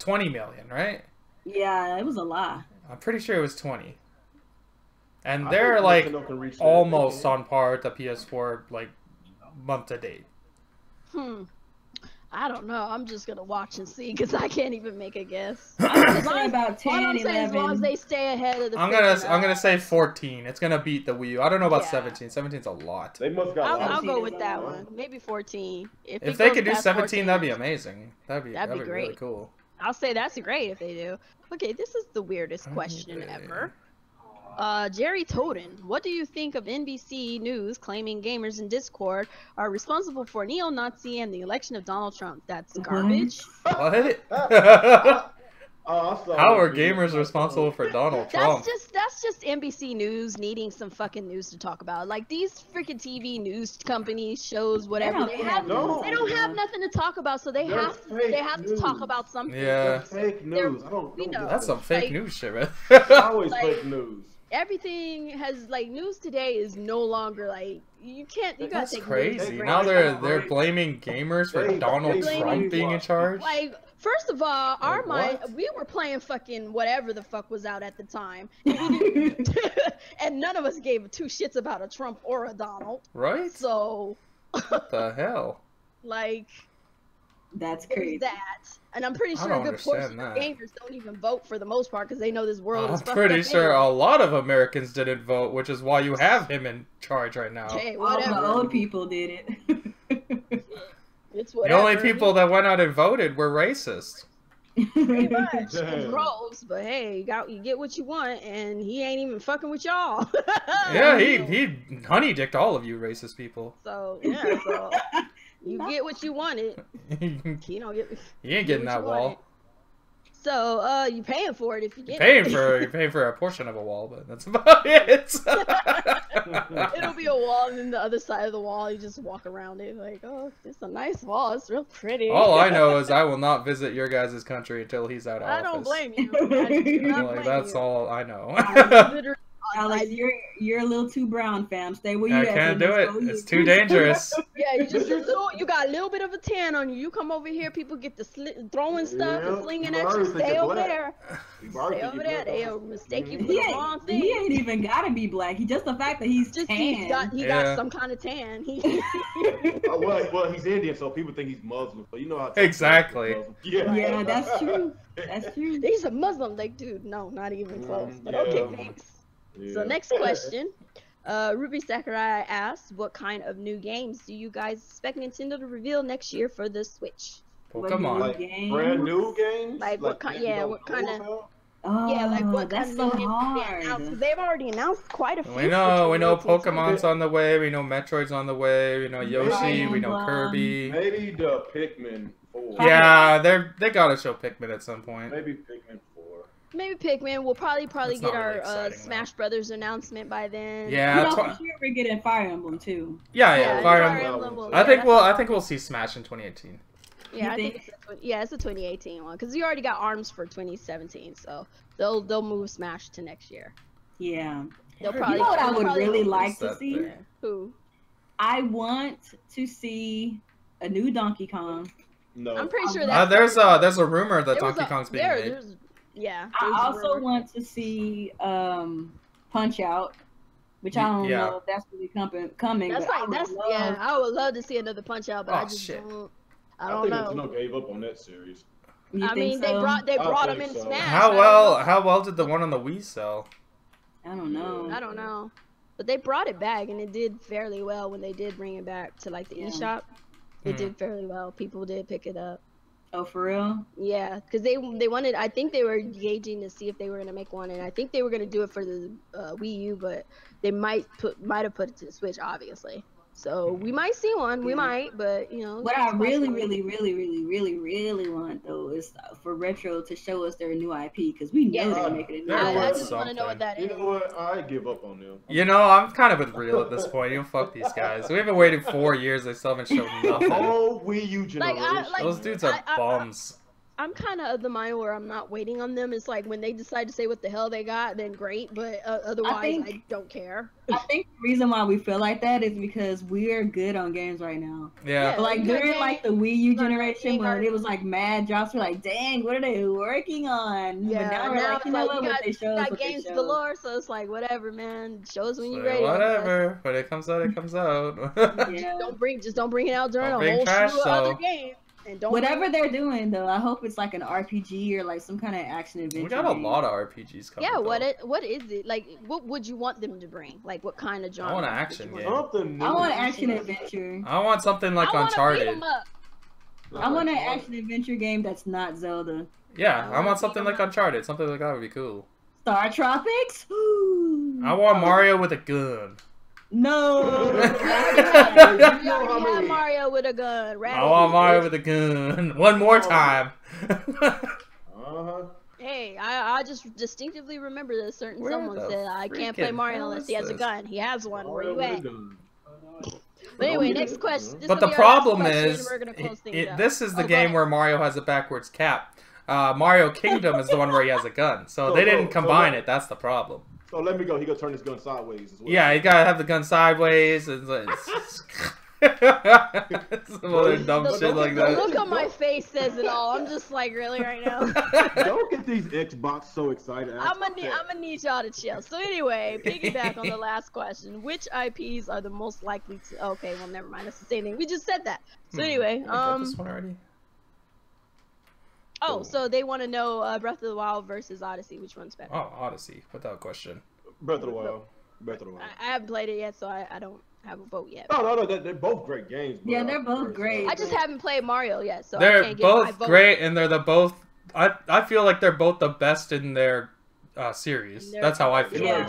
20 million, right? Yeah, it was a lot. I'm pretty sure it was 20. And I they're think like Nintendo can reach that. almost They can. on par with the PS4 like month to date. I don't know. I'm just gonna watch and see because I can't even make a guess. I'm gonna As long say as- about all 10, I'm saying, as long as 11. they stay ahead of the. I'm gonna say 14. It's gonna beat the Wii U. I don't know about Yeah. 17. 17's a lot. They must got. I'll a lot go of- 17 with is that a lot. one. Maybe 14. If it they goes could do past 17, that'd be 14. amazing. That'd be That'd be really great. cool. I'll say that's great if they do. Okay, this is the weirdest question ever. Jerry Toden, what do you think of NBC News claiming gamers in Discord are responsible for neo-Nazi and the election of Donald Trump? That's garbage. What? I saw How that are video. gamers responsible for Donald Trump? That's just NBC News needing some fucking news to talk about. Like these freaking TV news companies, shows, whatever, they don't have nothing to talk about, so they have to talk about something. Yeah. Fake news. I don't know. That's some fake news shit, man. It's always fake news. Everything has like news today is no longer like you can't. You gotta That's take crazy. news Now for they're blaming gamers for Donald Trump being in charge. Like, first of all, our mind, what? we were playing fucking whatever the fuck was out at the time, and none of us gave two shits about a Trump or a Donald. Right? So, What the hell? like, That's crazy. that, and I'm pretty I sure don't a good portion understand of that. gamers don't even vote for the most part because they know this world is I'm fucked pretty up sure anyway. a lot of Americans didn't vote, which is why you have him in charge right now. Hey, All the whatever. old people did it. It's The whatever. only people that went out and voted were racist. Pretty much. Damn. It's gross, but hey, you get what you want, and he ain't even fucking with y'all. Yeah, he honey dicked all of you racist people. So yeah, so you get what you wanted. You You don't get. ain't getting what that you wall. wanted. So you paying for it if you get You're paying for a portion of a wall, but that's about it. It'll be a wall, and then the other side of the wall, you just walk around it like, oh, it's a nice wall. It's real pretty. All I know is I will not visit your guys' country until he's out of I office. don't blame you. I do not Like blame that's you. all I know. Literally, Alex, you're a little too brown, fam. Stay where you I at. can't for do the it. next 4 years. It's too dangerous. yeah, you got a little bit of a tan on you. You come over here, people get to throwing stuff and Yep, slinging you at already you. think Stay you're over black. there. You already Stay think over you're there. black. They'll mistake you for He the wrong ain't, thing. he ain't even gotta be black. He just the fact that he's Just tan. he got Yeah. some kind of tan. Well, he's Indian, so people think he's Muslim. So you know how Exactly. Yeah. Yeah, that's true. That's true. He's a Muslim. Like, dude, no, not even close. But okay, Yeah. thanks. Yeah. So next question. Ruby Sakurai asks, what kind of new games do you guys expect Nintendo to reveal next year for the Switch? Pokemon. Like Games? brand new games. Like what kind? Yeah, what kind of? Oh, Yeah, like what that's kind of so new games they announced? 'Cause hard. they've already announced quite a few. We for know 2018. Pokemon's on the way. We know Metroid's on the way. We know Yoshi. Fire We know Emblem. Kirby. Maybe the Pikmin 4. Yeah, they gotta show Pikmin at some point. Maybe Pikmin 4. Maybe Pikmin. We'll probably That's get not our really exciting, Smash Brothers announcement by then. Yeah, You know, for sure we're getting Fire Emblem too. yeah, Fire Fire Emblem. Emblem will- I think that's- we'll see Smash in 2018. Yeah, I You think it's a 2018 one because you already got ARMS for 2017, so they'll move Smash to next year. Yeah. They'll You probably. know what I they'll would probably really release like to that see? thing. Who? I want to see a new Donkey Kong. No. I'm pretty sure that. There's a rumor that Donkey Kong's being made. Yeah. I there's a also rumor. want to see Punch Out, which I don't Yeah. know if that's really coming. That's but I like would that's love- yeah. I would love to see another Punch Out, but I Oh, just shit. don't. I I don't think know. Nintendo gave up on that series. You I think mean, so? they brought him think in so. Smash. How well did the one on the Wii sell? I don't know. I don't know. But they brought it back, and it did fairly well when they did bring it back to like the Yeah. eShop. It Hmm. did fairly well. People did pick it up. Oh, for real? Yeah, because they wanted. I think they were gauging to see if they were gonna make one, and I think they were gonna do it for the Wii U, but they might have put it to the Switch, obviously. So we might see one. We Yeah. might, but you know. What it's I really, possible. really want though is for Retro to show us their new IP because we know Yeah. they're making a new There I was IP. just want to know what that You is. know what? I give up on them. You know, I'm kind of with Real at this point. You know, fuck these guys. We've been waiting 4 years. They still haven't shown nothing. Oh, Wii U generation. Those dudes are bums. I'm kind of the mind where I'm not waiting on them. It's like when they decide to say what the hell they got, then great. But otherwise, I don't care. I think the reason why we feel like that is because we're good on games right now. Yeah. But like because during like the Wii U Right, generation they when are- it was like mad drops, we're like, dang, what are they working on? Yeah, but now we're now like, it's you know like what they show us got what they games show. galore, so it's like whatever, man. Show us when Say you're ready. I guess. whatever. When it comes out, it comes out. Yeah. Don't bring it out during Don't a bring whole trash, slew of other though. games. And don't Whatever they're doing though, I hope it's like an RPG or like some kind of action adventure. We got a game. lot of RPGs coming. Yeah, what though. what is it like? What would you want them to bring? Like, what kind of genre? I want an would action you want? game. Something new. I want action adventure. I want something like I want a beat Uncharted. 'em up. I want an action adventure game that's not Zelda. Yeah, I want something like Uncharted. Something like that would be cool. Star Tropics? I want Mario with a gun. No. We already have Mario with a gun. I want Mario with a gun. One more time. Hey, I just distinctively remember that someone said I can't play Mario unless he has a gun. He has one. Where you at? But anyway, next question. But the problem is, this is the game where Mario has a backwards cap. Mario Kingdom is the one where he has a gun. So they didn't combine it. That's the problem. So let me go. He gonna turn his gun sideways as well. Yeah, you gotta have the gun sideways. And some other dumb shit like that. The look on my face says it all. I'm just like, really right now? Don't get these Xbox so excited. I'm gonna need y'all to chill. So anyway, piggyback on the last question. Which IPs are the most likely to... Okay, well, never mind. That's the same thing. We just said that. So anyway, this one already? Oh, so they want to know Breath of the Wild versus Odyssey. Which one's better? Oh, Odyssey, without question. Breath of the Wild. Breath of the Wild. I haven't played it yet, so I don't have a vote yet. No, they're both great games. Yeah, they're both great. I just haven't played Mario yet, so they're I can't get my vote. Both great, and they're both. I feel like they're both the best in their series. That's how I feel. Yeah,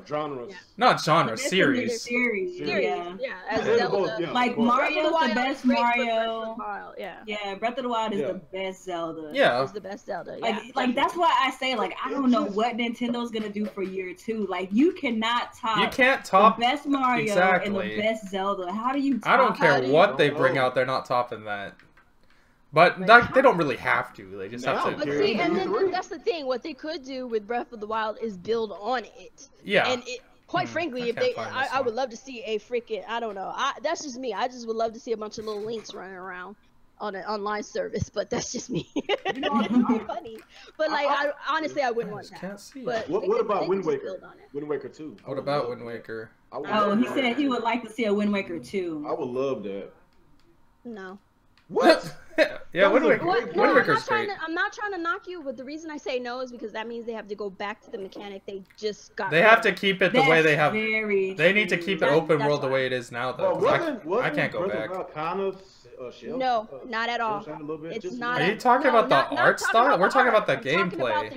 genres. Yeah. Not genre, series. Yeah. As Zelda. Like Mario's the best Mario. Yeah. Yeah, Breath of the Wild is the best Zelda. Yeah. It's the best Zelda. Like that's why I say like I don't know what Nintendo's gonna do for year 2. Like you cannot top. You can't top the best Mario and the best Zelda. How do you? I don't care what they bring out. They're not topping that. But they don't really have to. They just have to. But see, and then that's the thing. What they could do with Breath of the Wild is build on it. Yeah. And quite frankly, if I would love to see a freaking, I don't know. That's just me. I just would love to see a bunch of little links running around on an online service. But that's just me. You know, it's funny. But like, honestly, I wouldn't want that. Can't see but what about Wind Waker? Wind Waker 2. What about Wind Waker? Oh, he said he would like to see a Wind Waker 2. I would love that. No. What? Yeah, Wind Waker's great. I'm not trying to knock you, but the reason I say no is because that means they have to go back to the mechanic they just got. They have to keep it the way they have. They need to keep it open world the way it is now, though. I can't go back. Kind of, no, not at all. It's not. Are you talking about the art style? We're talking about the gameplay.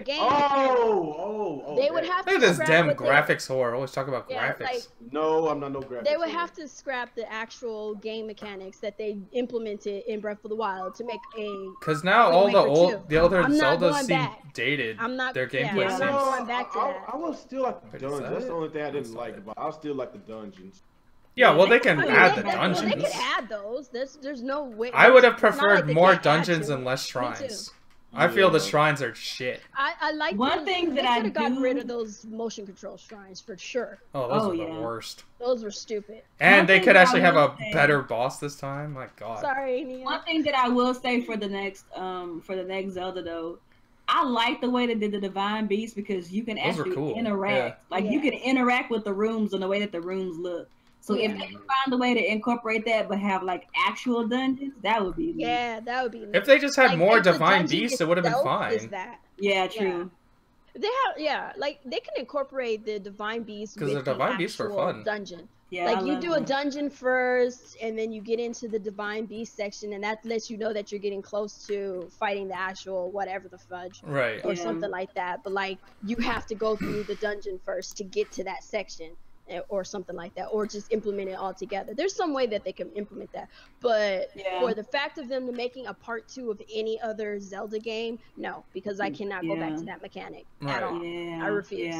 They would have to. Look at this damn graphics whore. Always talk about graphics. No, I'm not no graphics. They would have to scrap the actual game mechanics that they implemented in Breath of the Wild to make a. Because now all the other Zeldas seem dated. Their gameplay seems. I'm not going back to that. I was still like the dungeons. That's the only thing I didn't like about. I still like the dungeons. Yeah, well, they can add the dungeons. They can add those. There's no way. I would have preferred more dungeons and less shrines. I feel the shrines are shit. I like one thing that I got rid of those motion control shrines for sure. Oh, those were the worst. Those were stupid. And they could actually have a better boss this time. My God. Sorry, Nia. One thing that I will say for the next Zelda though, I like the way they did the Divine Beast because you can actually interact. Yeah. Like you can interact with the rooms and the way that the rooms look. So if they can find a way to incorporate that, but have like actual dungeons, that would be. Yeah, that would be. If they just had more Divine Beasts, it would have been fine. Yeah, true. They have, like they can incorporate the Divine Beasts because the Divine Beasts were fun. Dungeon. Yeah, like you do a dungeon first, and then you get into the Divine Beast section, and that lets you know that you're getting close to fighting the actual whatever the fudge, right, or something like that. But like you have to go through the dungeon first to get to that section. Or something like that, or just implement it all together. There's some way that they can implement that, but for the fact of them making a part 2 of any other Zelda game, no, because I cannot go back to that mechanic at all. I refuse.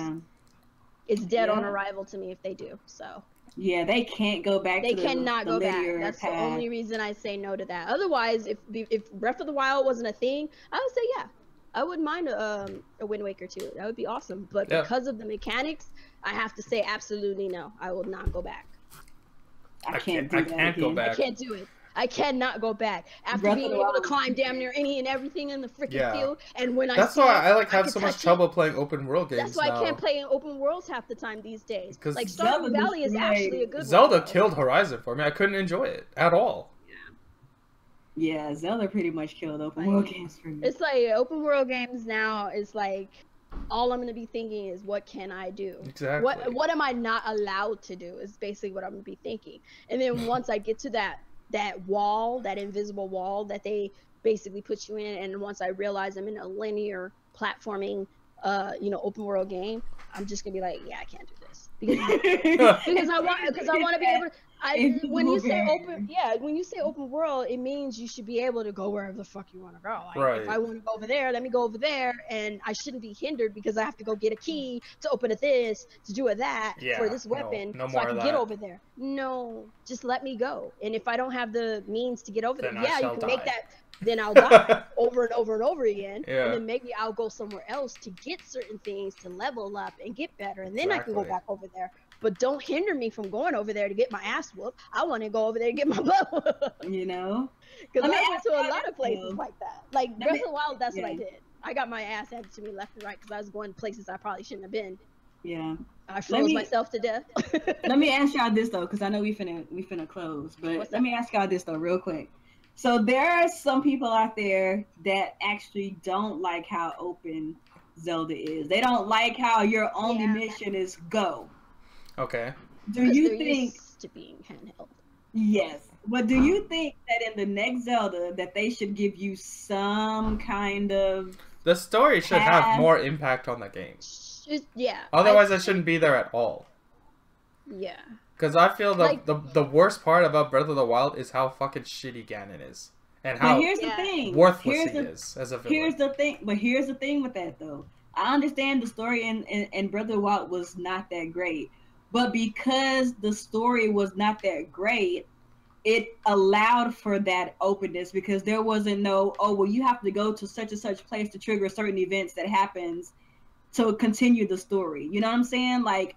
It's dead on arrival to me if they do. So yeah, they can't go back. They cannot go back. That's the only reason I say no to that. Otherwise, if Breath of the Wild wasn't a thing, I would say yeah. I wouldn't mind a Wind Waker 2. That would be awesome. But because of the mechanics, I have to say absolutely no. I will not go back. I can't go back. I can't do it. I cannot go back after being able to climb damn near any and everything in the freaking field. And when that's why I have so much trouble playing open world games. That's why I can't play in open worlds half the time these days. Like Stardew Valley is actually a good one. Zelda killed Horizon for me. I couldn't enjoy it at all. Yeah, Zelda pretty much killed open world games for me. It's like open world games now is like all I'm gonna be thinking is what can I do? Exactly. What am I not allowed to do is basically what I'm gonna be thinking. And then once I get to that that wall, that invisible wall that they basically put you in. And once I realize I'm in a linear platforming, open world game, I'm just gonna be like, yeah, I can't do this because I want to be able to. When Invisible you say barrier. when you say open world, it means you should be able to go wherever the fuck you want to go. Like if Right. I want to go over there, let me go over there, and I shouldn't be hindered because I have to go get a key to open a this, to do a that for Yeah. this weapon, No so I more of can get that. over there. No, just let me go. And if I don't have the means to get over there, Then I yeah, you shall can make die. that. Then I'll die over and over and over again, Yeah. and then maybe I'll go somewhere else to get certain things to level up and get better, and then I can go Exactly. back over there. But don't hinder me from going over there to get my ass whooped. I want to go over there to get my butt whooped. You know? Because Let me I went ask to a y'all lot this, of places though. like that. Like Let Breath me- of the Wild, that's what I yeah. did. I got my ass handed to me left and right because I was going places I probably shouldn't have been. Yeah. I froze me- myself to death. Let me ask y'all this though, because I know we finna close, but What's let up? me ask y'all this though, real quick. So there are some people out there that actually don't like how open Zelda is. They don't like how your only Yeah. mission is go. Okay. Do Because you they're think? used to being handheld. Yes, but do you think that in the next Zelda that they should give you some kind of The story should have path? more impact on the game. Yeah. Otherwise, it shouldn't be there at all. Yeah. Because I feel Like- the worst part about Breath of the Wild is how fucking shitty Ganon is. And how But here's the Yeah. thing. worthless Here's he the is as a villain. Here's the thing, but here's the thing with that though. I understand the story in Breath of the Wild was not that great, but because the story was not that great, it allowed for that openness because there wasn't no, oh well, you have to go to such and such place to trigger certain events that happens to continue the story. You know what I'm saying? Like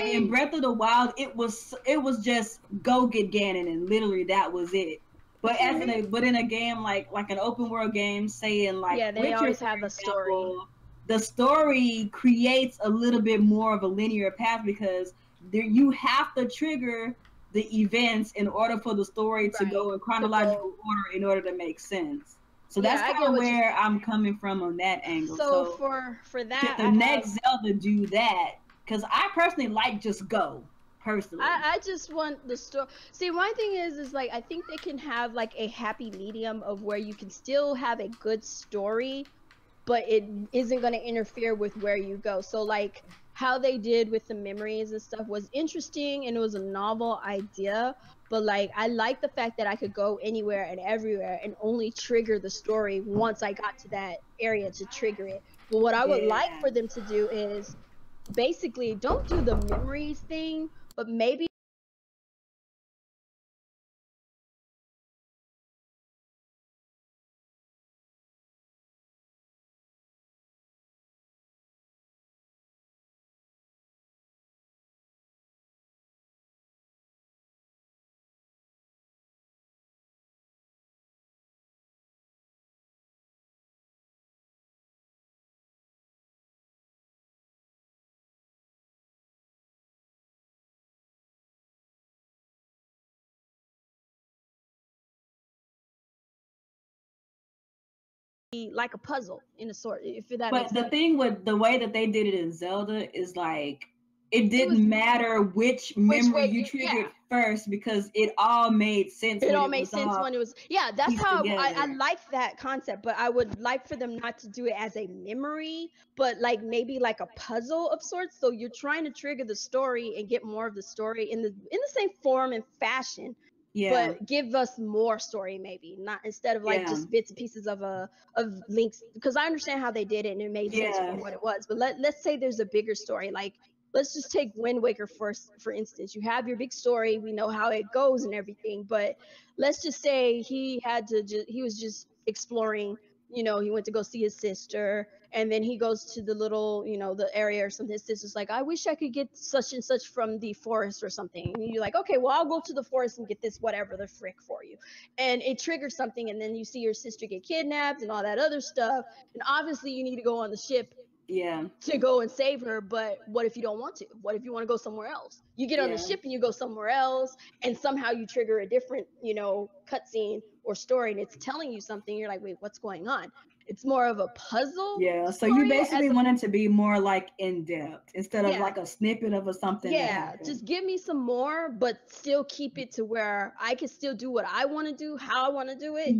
in Breath of the Wild, it was just go get Ganon and literally that was it. But but in a game like an open world game, saying like Yeah, they Witcher, always for have a story. example, the story creates a little bit more of a linear path because there you have to trigger the events in order for the story to Right. go in chronological order in order to make sense. So Yeah, that's I kind get of what you're where saying. I'm coming from on that angle. So So for should that, the next Zelda do that? Because I personally like just go. Personally, I just want the story. See, my thing is like I think they can have like a happy medium of where you can still have a good story, but it isn't going to interfere with where you go. So like how they did with the memories and stuff was interesting and it was a novel idea. But like I like the fact that I could go anywhere and everywhere and only trigger the story once I got to that area to trigger it. But what I would like for them to do is basically don't do the memories thing, but maybe like a puzzle in a sort, if that but makes the sense. thing with the way that they did it in Zelda is like it was- didn't matter which memory way you you- triggered yeah. first because it all made sense. It when all it made was sense all when it was, yeah, that's pieced how I together. like that concept, but I would like for them not to do it as a memory, but like maybe like a puzzle of sorts. So you're trying to trigger the story and get more of the story in the same form and fashion, Yeah, but give us more story, maybe not instead of like yeah, just bits and pieces of links, because I understand how they did it and it made sense for yeah, what it was. But let's say there's a bigger story. Like let's just take Wind Waker first, for instance. You have your big story, we know how it goes and everything, but let's just say he was just exploring. He went to go see his sister, and then he goes to the little, the area or something. His sister's like, I wish I could get such and such from the forest or something. And you're like, okay, well, I'll go to the forest and get this whatever the frick for you. And it triggers something, and then you see your sister get kidnapped and all that other stuff. And obviously you need to go on the ship yeah, to go and save her, but what if you don't want to? What if you want to go somewhere else? You get on the yeah. ship and you go somewhere else, and somehow you trigger a different, cutscene or story, and it's telling you something. You're like, wait, what's going on? it's more of a puzzle. Yeah, so you story basically as a- want it to be more like in depth instead of Yeah. like a snippet of a something that Yeah, happened. just give me some more, but still keep it to where I can still do what I want to do, how I want to do it.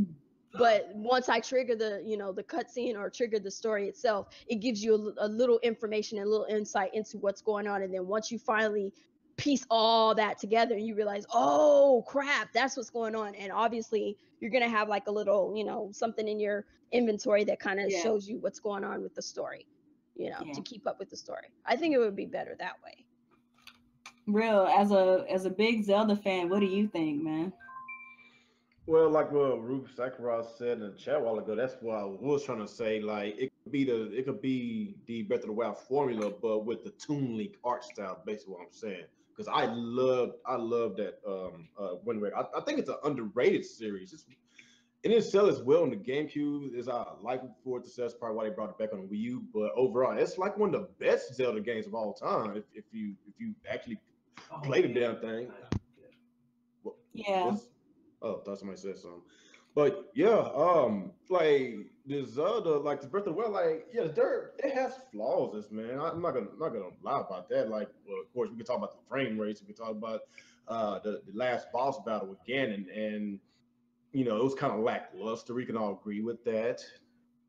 But once I trigger the, the cutscene or trigger the story itself, it gives you a little information and a little insight into what's going on. And then once you finally piece all that together and you realize, oh crap, that's what's going on. And obviously you're gonna have like a little, something in your inventory that kind of Yeah. shows you what's going on with the story, Yeah. to keep up with the story. I think it would be better that way. Real, as a big Zelda fan, what do you think, man? Well, like what Ruth Sakurai said in the chat a while ago, that's what I was trying to say. Like it could be the Breath of the Wild formula, but with the Toon Link art style, basically what I'm saying. Because I love that Wind Waker. I think it's an underrated series. It didn't sell as well on the GameCube as I like for it to sell. That's probably why they brought it back on the Wii U. But overall, it's like one of the best Zelda games of all time. If you actually play the damn thing. Yeah. Oh, I thought somebody said something. But yeah, like the Zelda, like the Breath of the Wild, like yeah, it has flaws, this man. I'm not gonna lie about that. Like, well, of course, we can talk about the frame rates. We can talk about the last boss battle with Ganon, and it was kind of lackluster. We can all agree with that.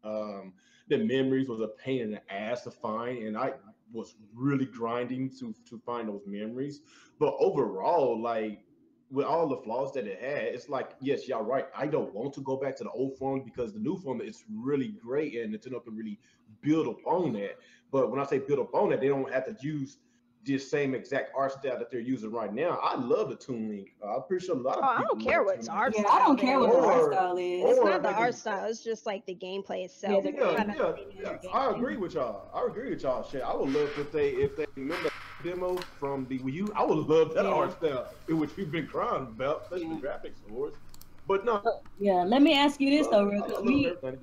The memories was a pain in the ass to find, and I was really grinding to find those memories. But overall, like with all the flaws that it had, it's like, yes, y'all right. I don't want to go back to the old form because the new form is really great and Nintendo can really build upon that. But when I say build upon that, they don't have to use the same exact art style that they're using right now. I love the Toon Link. I'm pretty sure a lot of people. I don't care what art Yeah, style. I don't care what the art style is. It's not the art style. It's just like the gameplay itself. Yeah. I agree with y'all. Shit, I would love if they remember the demo from the Wii U. I would love that art style, in which we've been crying about, especially the graphics, of course. But no. Yeah, let me ask you this though, real quick. Let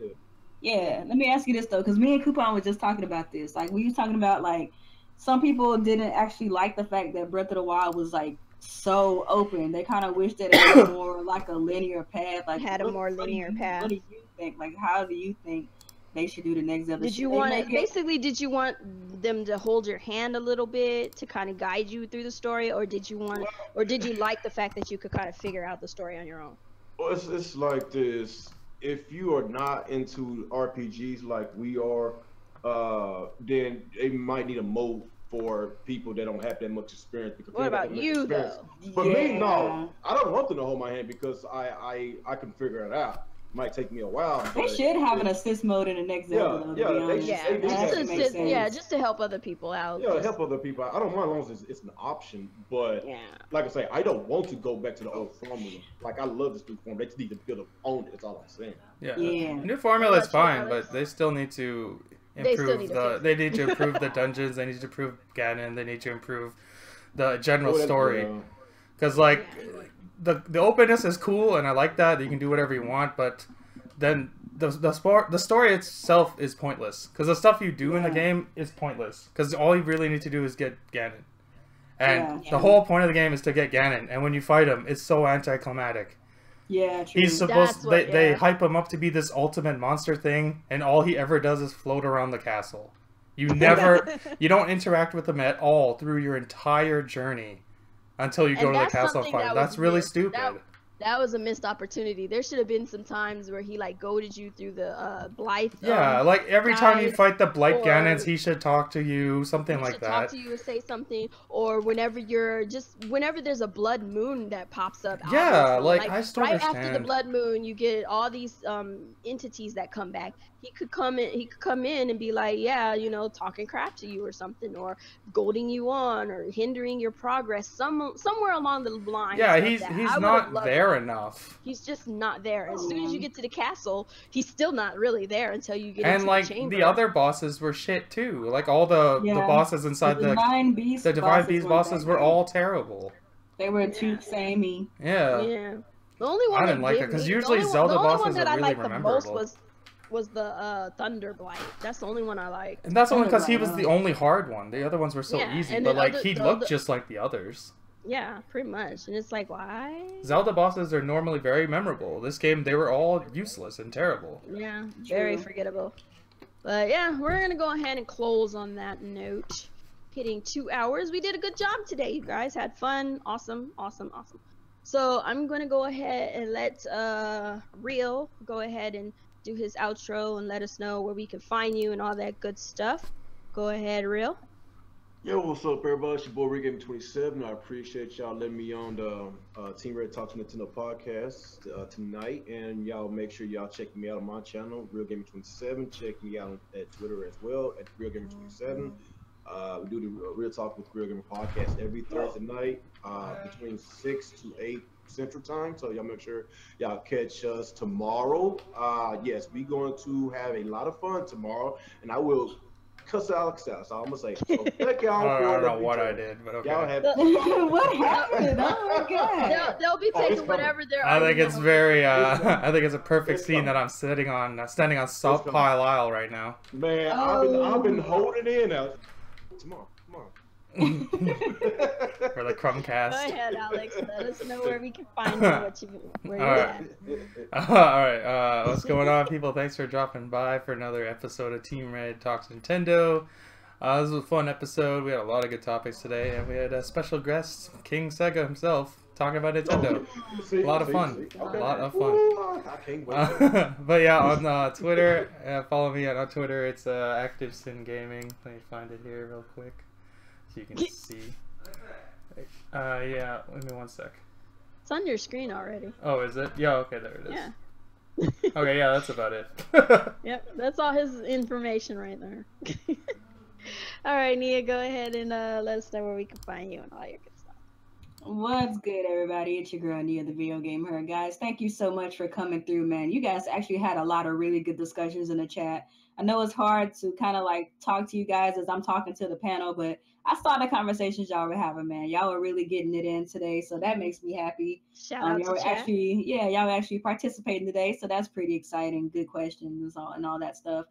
me ask you this though, because me and Kuuppon were just talking about this. Like, we were talking about like some people didn't actually like the fact that Breath of the Wild was like so open. They kind of wish that it was more like a linear path. Like, had a more linear path. What do you think? Like, how do you think they should do the next Zelda? Did you want it? Basically, did you want them to hold your hand a little bit to kind of guide you through the story, or did you like the fact that you could kind of figure out the story on your own? Well, it's like this. If you are not into RPGs like we are, then they might need a mode for people that don't have that much experience. Because what about you though? For me, no, I don't want them to hold my hand because I can figure it out. Might take me a while. They should have an assist mode in the next Zelda. Just to help other people out. Yeah, help other people out. I don't mind as long as it's an option, but like I say, I don't want to go back to the old formula. Like, I love this new form. They just need to build up on it. That's all I'm saying. Yeah. New formula is fine, but they still need to improve they need to improve the dungeons. They need to improve Ganon. They need to improve the general story. Because like. The openness is cool, and I like that. You can do whatever you want, but then the story itself is pointless. Because the stuff you do in the game is pointless. Because all you really need to do is get Ganon. And the whole point of the game is to get Ganon. And when you fight him, it's so anticlimactic. Yeah, true. He's supposed they hype him up to be this ultimate monster thing, and all he ever does is float around the castle. You don't interact with him at all through your entire journey. Until you go to the castle and fight. That's really stupid. That was a missed opportunity. There should have been some times where he like goaded you through the Blythe. Like every time you fight the Blythe Ganons, he should talk to you, something like that. Talk to you or say something, or whenever there's a blood moon that pops up. Yeah, like I still right understand. After the blood moon, you get all these entities that come back. He could come in and be like, talking crap to you or something, or goading you on, or hindering your progress somewhere along the line. Yeah, he's not there enough. He's just not there. As soon as you get to the castle, he's still not really there until you get into the chamber. And the other bosses were shit too. Like all the bosses inside the Divine Beast bosses were all terrible. They were too samey. Yeah. Yeah. The only one I didn't like it because usually Zelda bosses are really memorable. Was the Thunder Blight. That's the only one I like. And that's only because he was the only hard one. The other ones were so easy, but like he looked just like the others. Yeah, pretty much. And it's like, why? Zelda bosses are normally very memorable. This game, they were all useless and terrible. Yeah, very True. forgettable. But yeah, we're gonna go ahead and close on that note. Hitting 2 hours. We did a good job today, you guys. Had fun. Awesome, awesome, awesome. So I'm gonna go ahead and let Real go ahead and do his outro and let us know where we can find you and all that good stuff. Go ahead, Real. Yo, what's up, everybody? It's your boy Rick Game 27. I appreciate y'all letting me on the Team Red Talks Nintendo podcast tonight, and y'all make sure y'all check me out on my channel, Real Gaming 27. Check me out at Twitter as well at Real Gaming 27. We do the Real Talk with Real Gamer podcast every Thursday night between 6 to 8 Central Time. So y'all make sure y'all catch us tomorrow. Yes, we going to have a lot of fun tomorrow, and I will cuss Alex out. So I'm gonna say, so thank y'all I for don't know letting me what I talk. did, but okay. Y'all have What happened? Oh my god. They'll be Oh, it's taking coming. whatever they're. I think it's very. It's coming. I think it's a perfect It's scene coming. that I'm standing on Salt coming. Pile Isle right now. Man, I've been holding in out. Tomorrow. For the Go Crumbcast. ahead, Alex. Let us know where we can find you, where you're Alright. at. Alright, what's going on, people? Thanks for dropping by for another episode of Team Red Talks Nintendo. This was a fun episode. We had a lot of good topics today, and we had a special guest, King Sega himself, talking about Nintendo. See, A lot of fun. see. A lot of fun. Ooh, I can't wait. But yeah, on Twitter, follow me on Twitter. It's Active Sin Gaming. Let me find it here real quick so you can see. Yeah, give me one sec. It's on your screen already. Oh, is it? Yeah, okay, there it is. Yeah. Okay, yeah, that's about it. Yep, that's all his information right there. All right, Nia, go ahead and let us know where we can find you and all your good stuff. What's good, everybody? It's your girl Nia, the video game her. Guys, thank you so much for coming through, man. You guys actually had a lot of really good discussions in the chat. I know it's hard to kind of like talk to you guys as I'm talking to the panel, but I saw the conversations y'all were having, man. Y'all were really getting it in today, so that makes me happy. Shout out Y'all to were chat. actually, yeah, y'all were actually participating today, so that's pretty exciting. Good questions and all that stuff.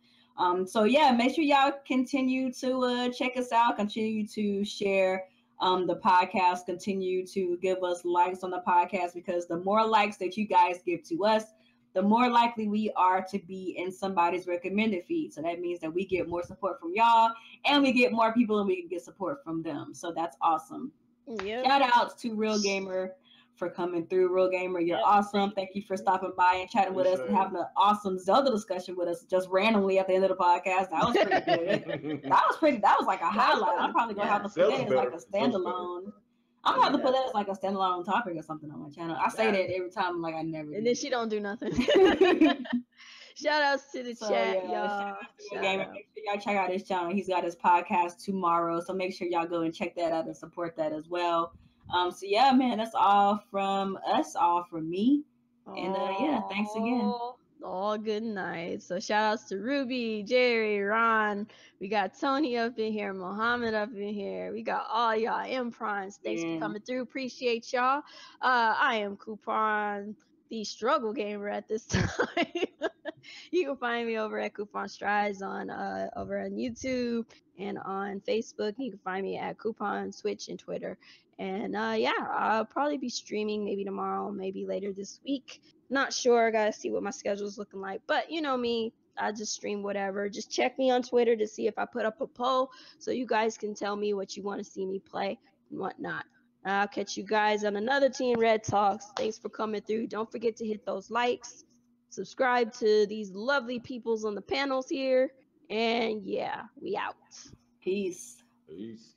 So yeah, make sure y'all continue to check us out, continue to share the podcast, continue to give us likes on the podcast, because the more likes that you guys give to us, the more likely we are to be in somebody's recommended feed. So that means that we get more support from y'all, and we get more people, and we can get support from them. So that's awesome. Yep. Shout outs to Real Gamer for coming through. Real Gamer, you're Yep. awesome. Thank you for stopping by and chatting with us and having an awesome Zelda discussion with us just randomly at the end of the podcast. That was pretty good. That was like a highlight. I'm probably gonna have to put that as like a standalone. I'm gonna have to put that as like a standalone topic or something on my channel. I say that every time, like I never. And then she don't do nothing. Shout outs to the chat, y'all. Shout out. Make sure y'all check out his channel. He's got his podcast tomorrow, so make sure y'all go and check that out and support that as well. So yeah, man, that's all from us, all from me. And yeah, thanks again. All good night. So shout outs to Ruby, Jerry, Ron. We got Tony up in here, Mohammed up in here. We got all y'all Improns. Thanks for coming through. Appreciate y'all. I am Kuuppon, the struggle gamer at this time. You can find me over at Kuuppon Stives on over on YouTube and on Facebook. You can find me at Kuuppon, Switch, and Twitter. And yeah, I'll probably be streaming maybe tomorrow, maybe later this week. Not sure. Gotta see what my schedule's looking like. But you know me, I just stream whatever. Just check me on Twitter to see if I put up a poll so you guys can tell me what you want to see me play and whatnot. I'll catch you guys on another Team Red Talks. Thanks for coming through. Don't forget to hit those likes. Subscribe to these lovely peoples on the panels here. And yeah, we out. Peace. Peace.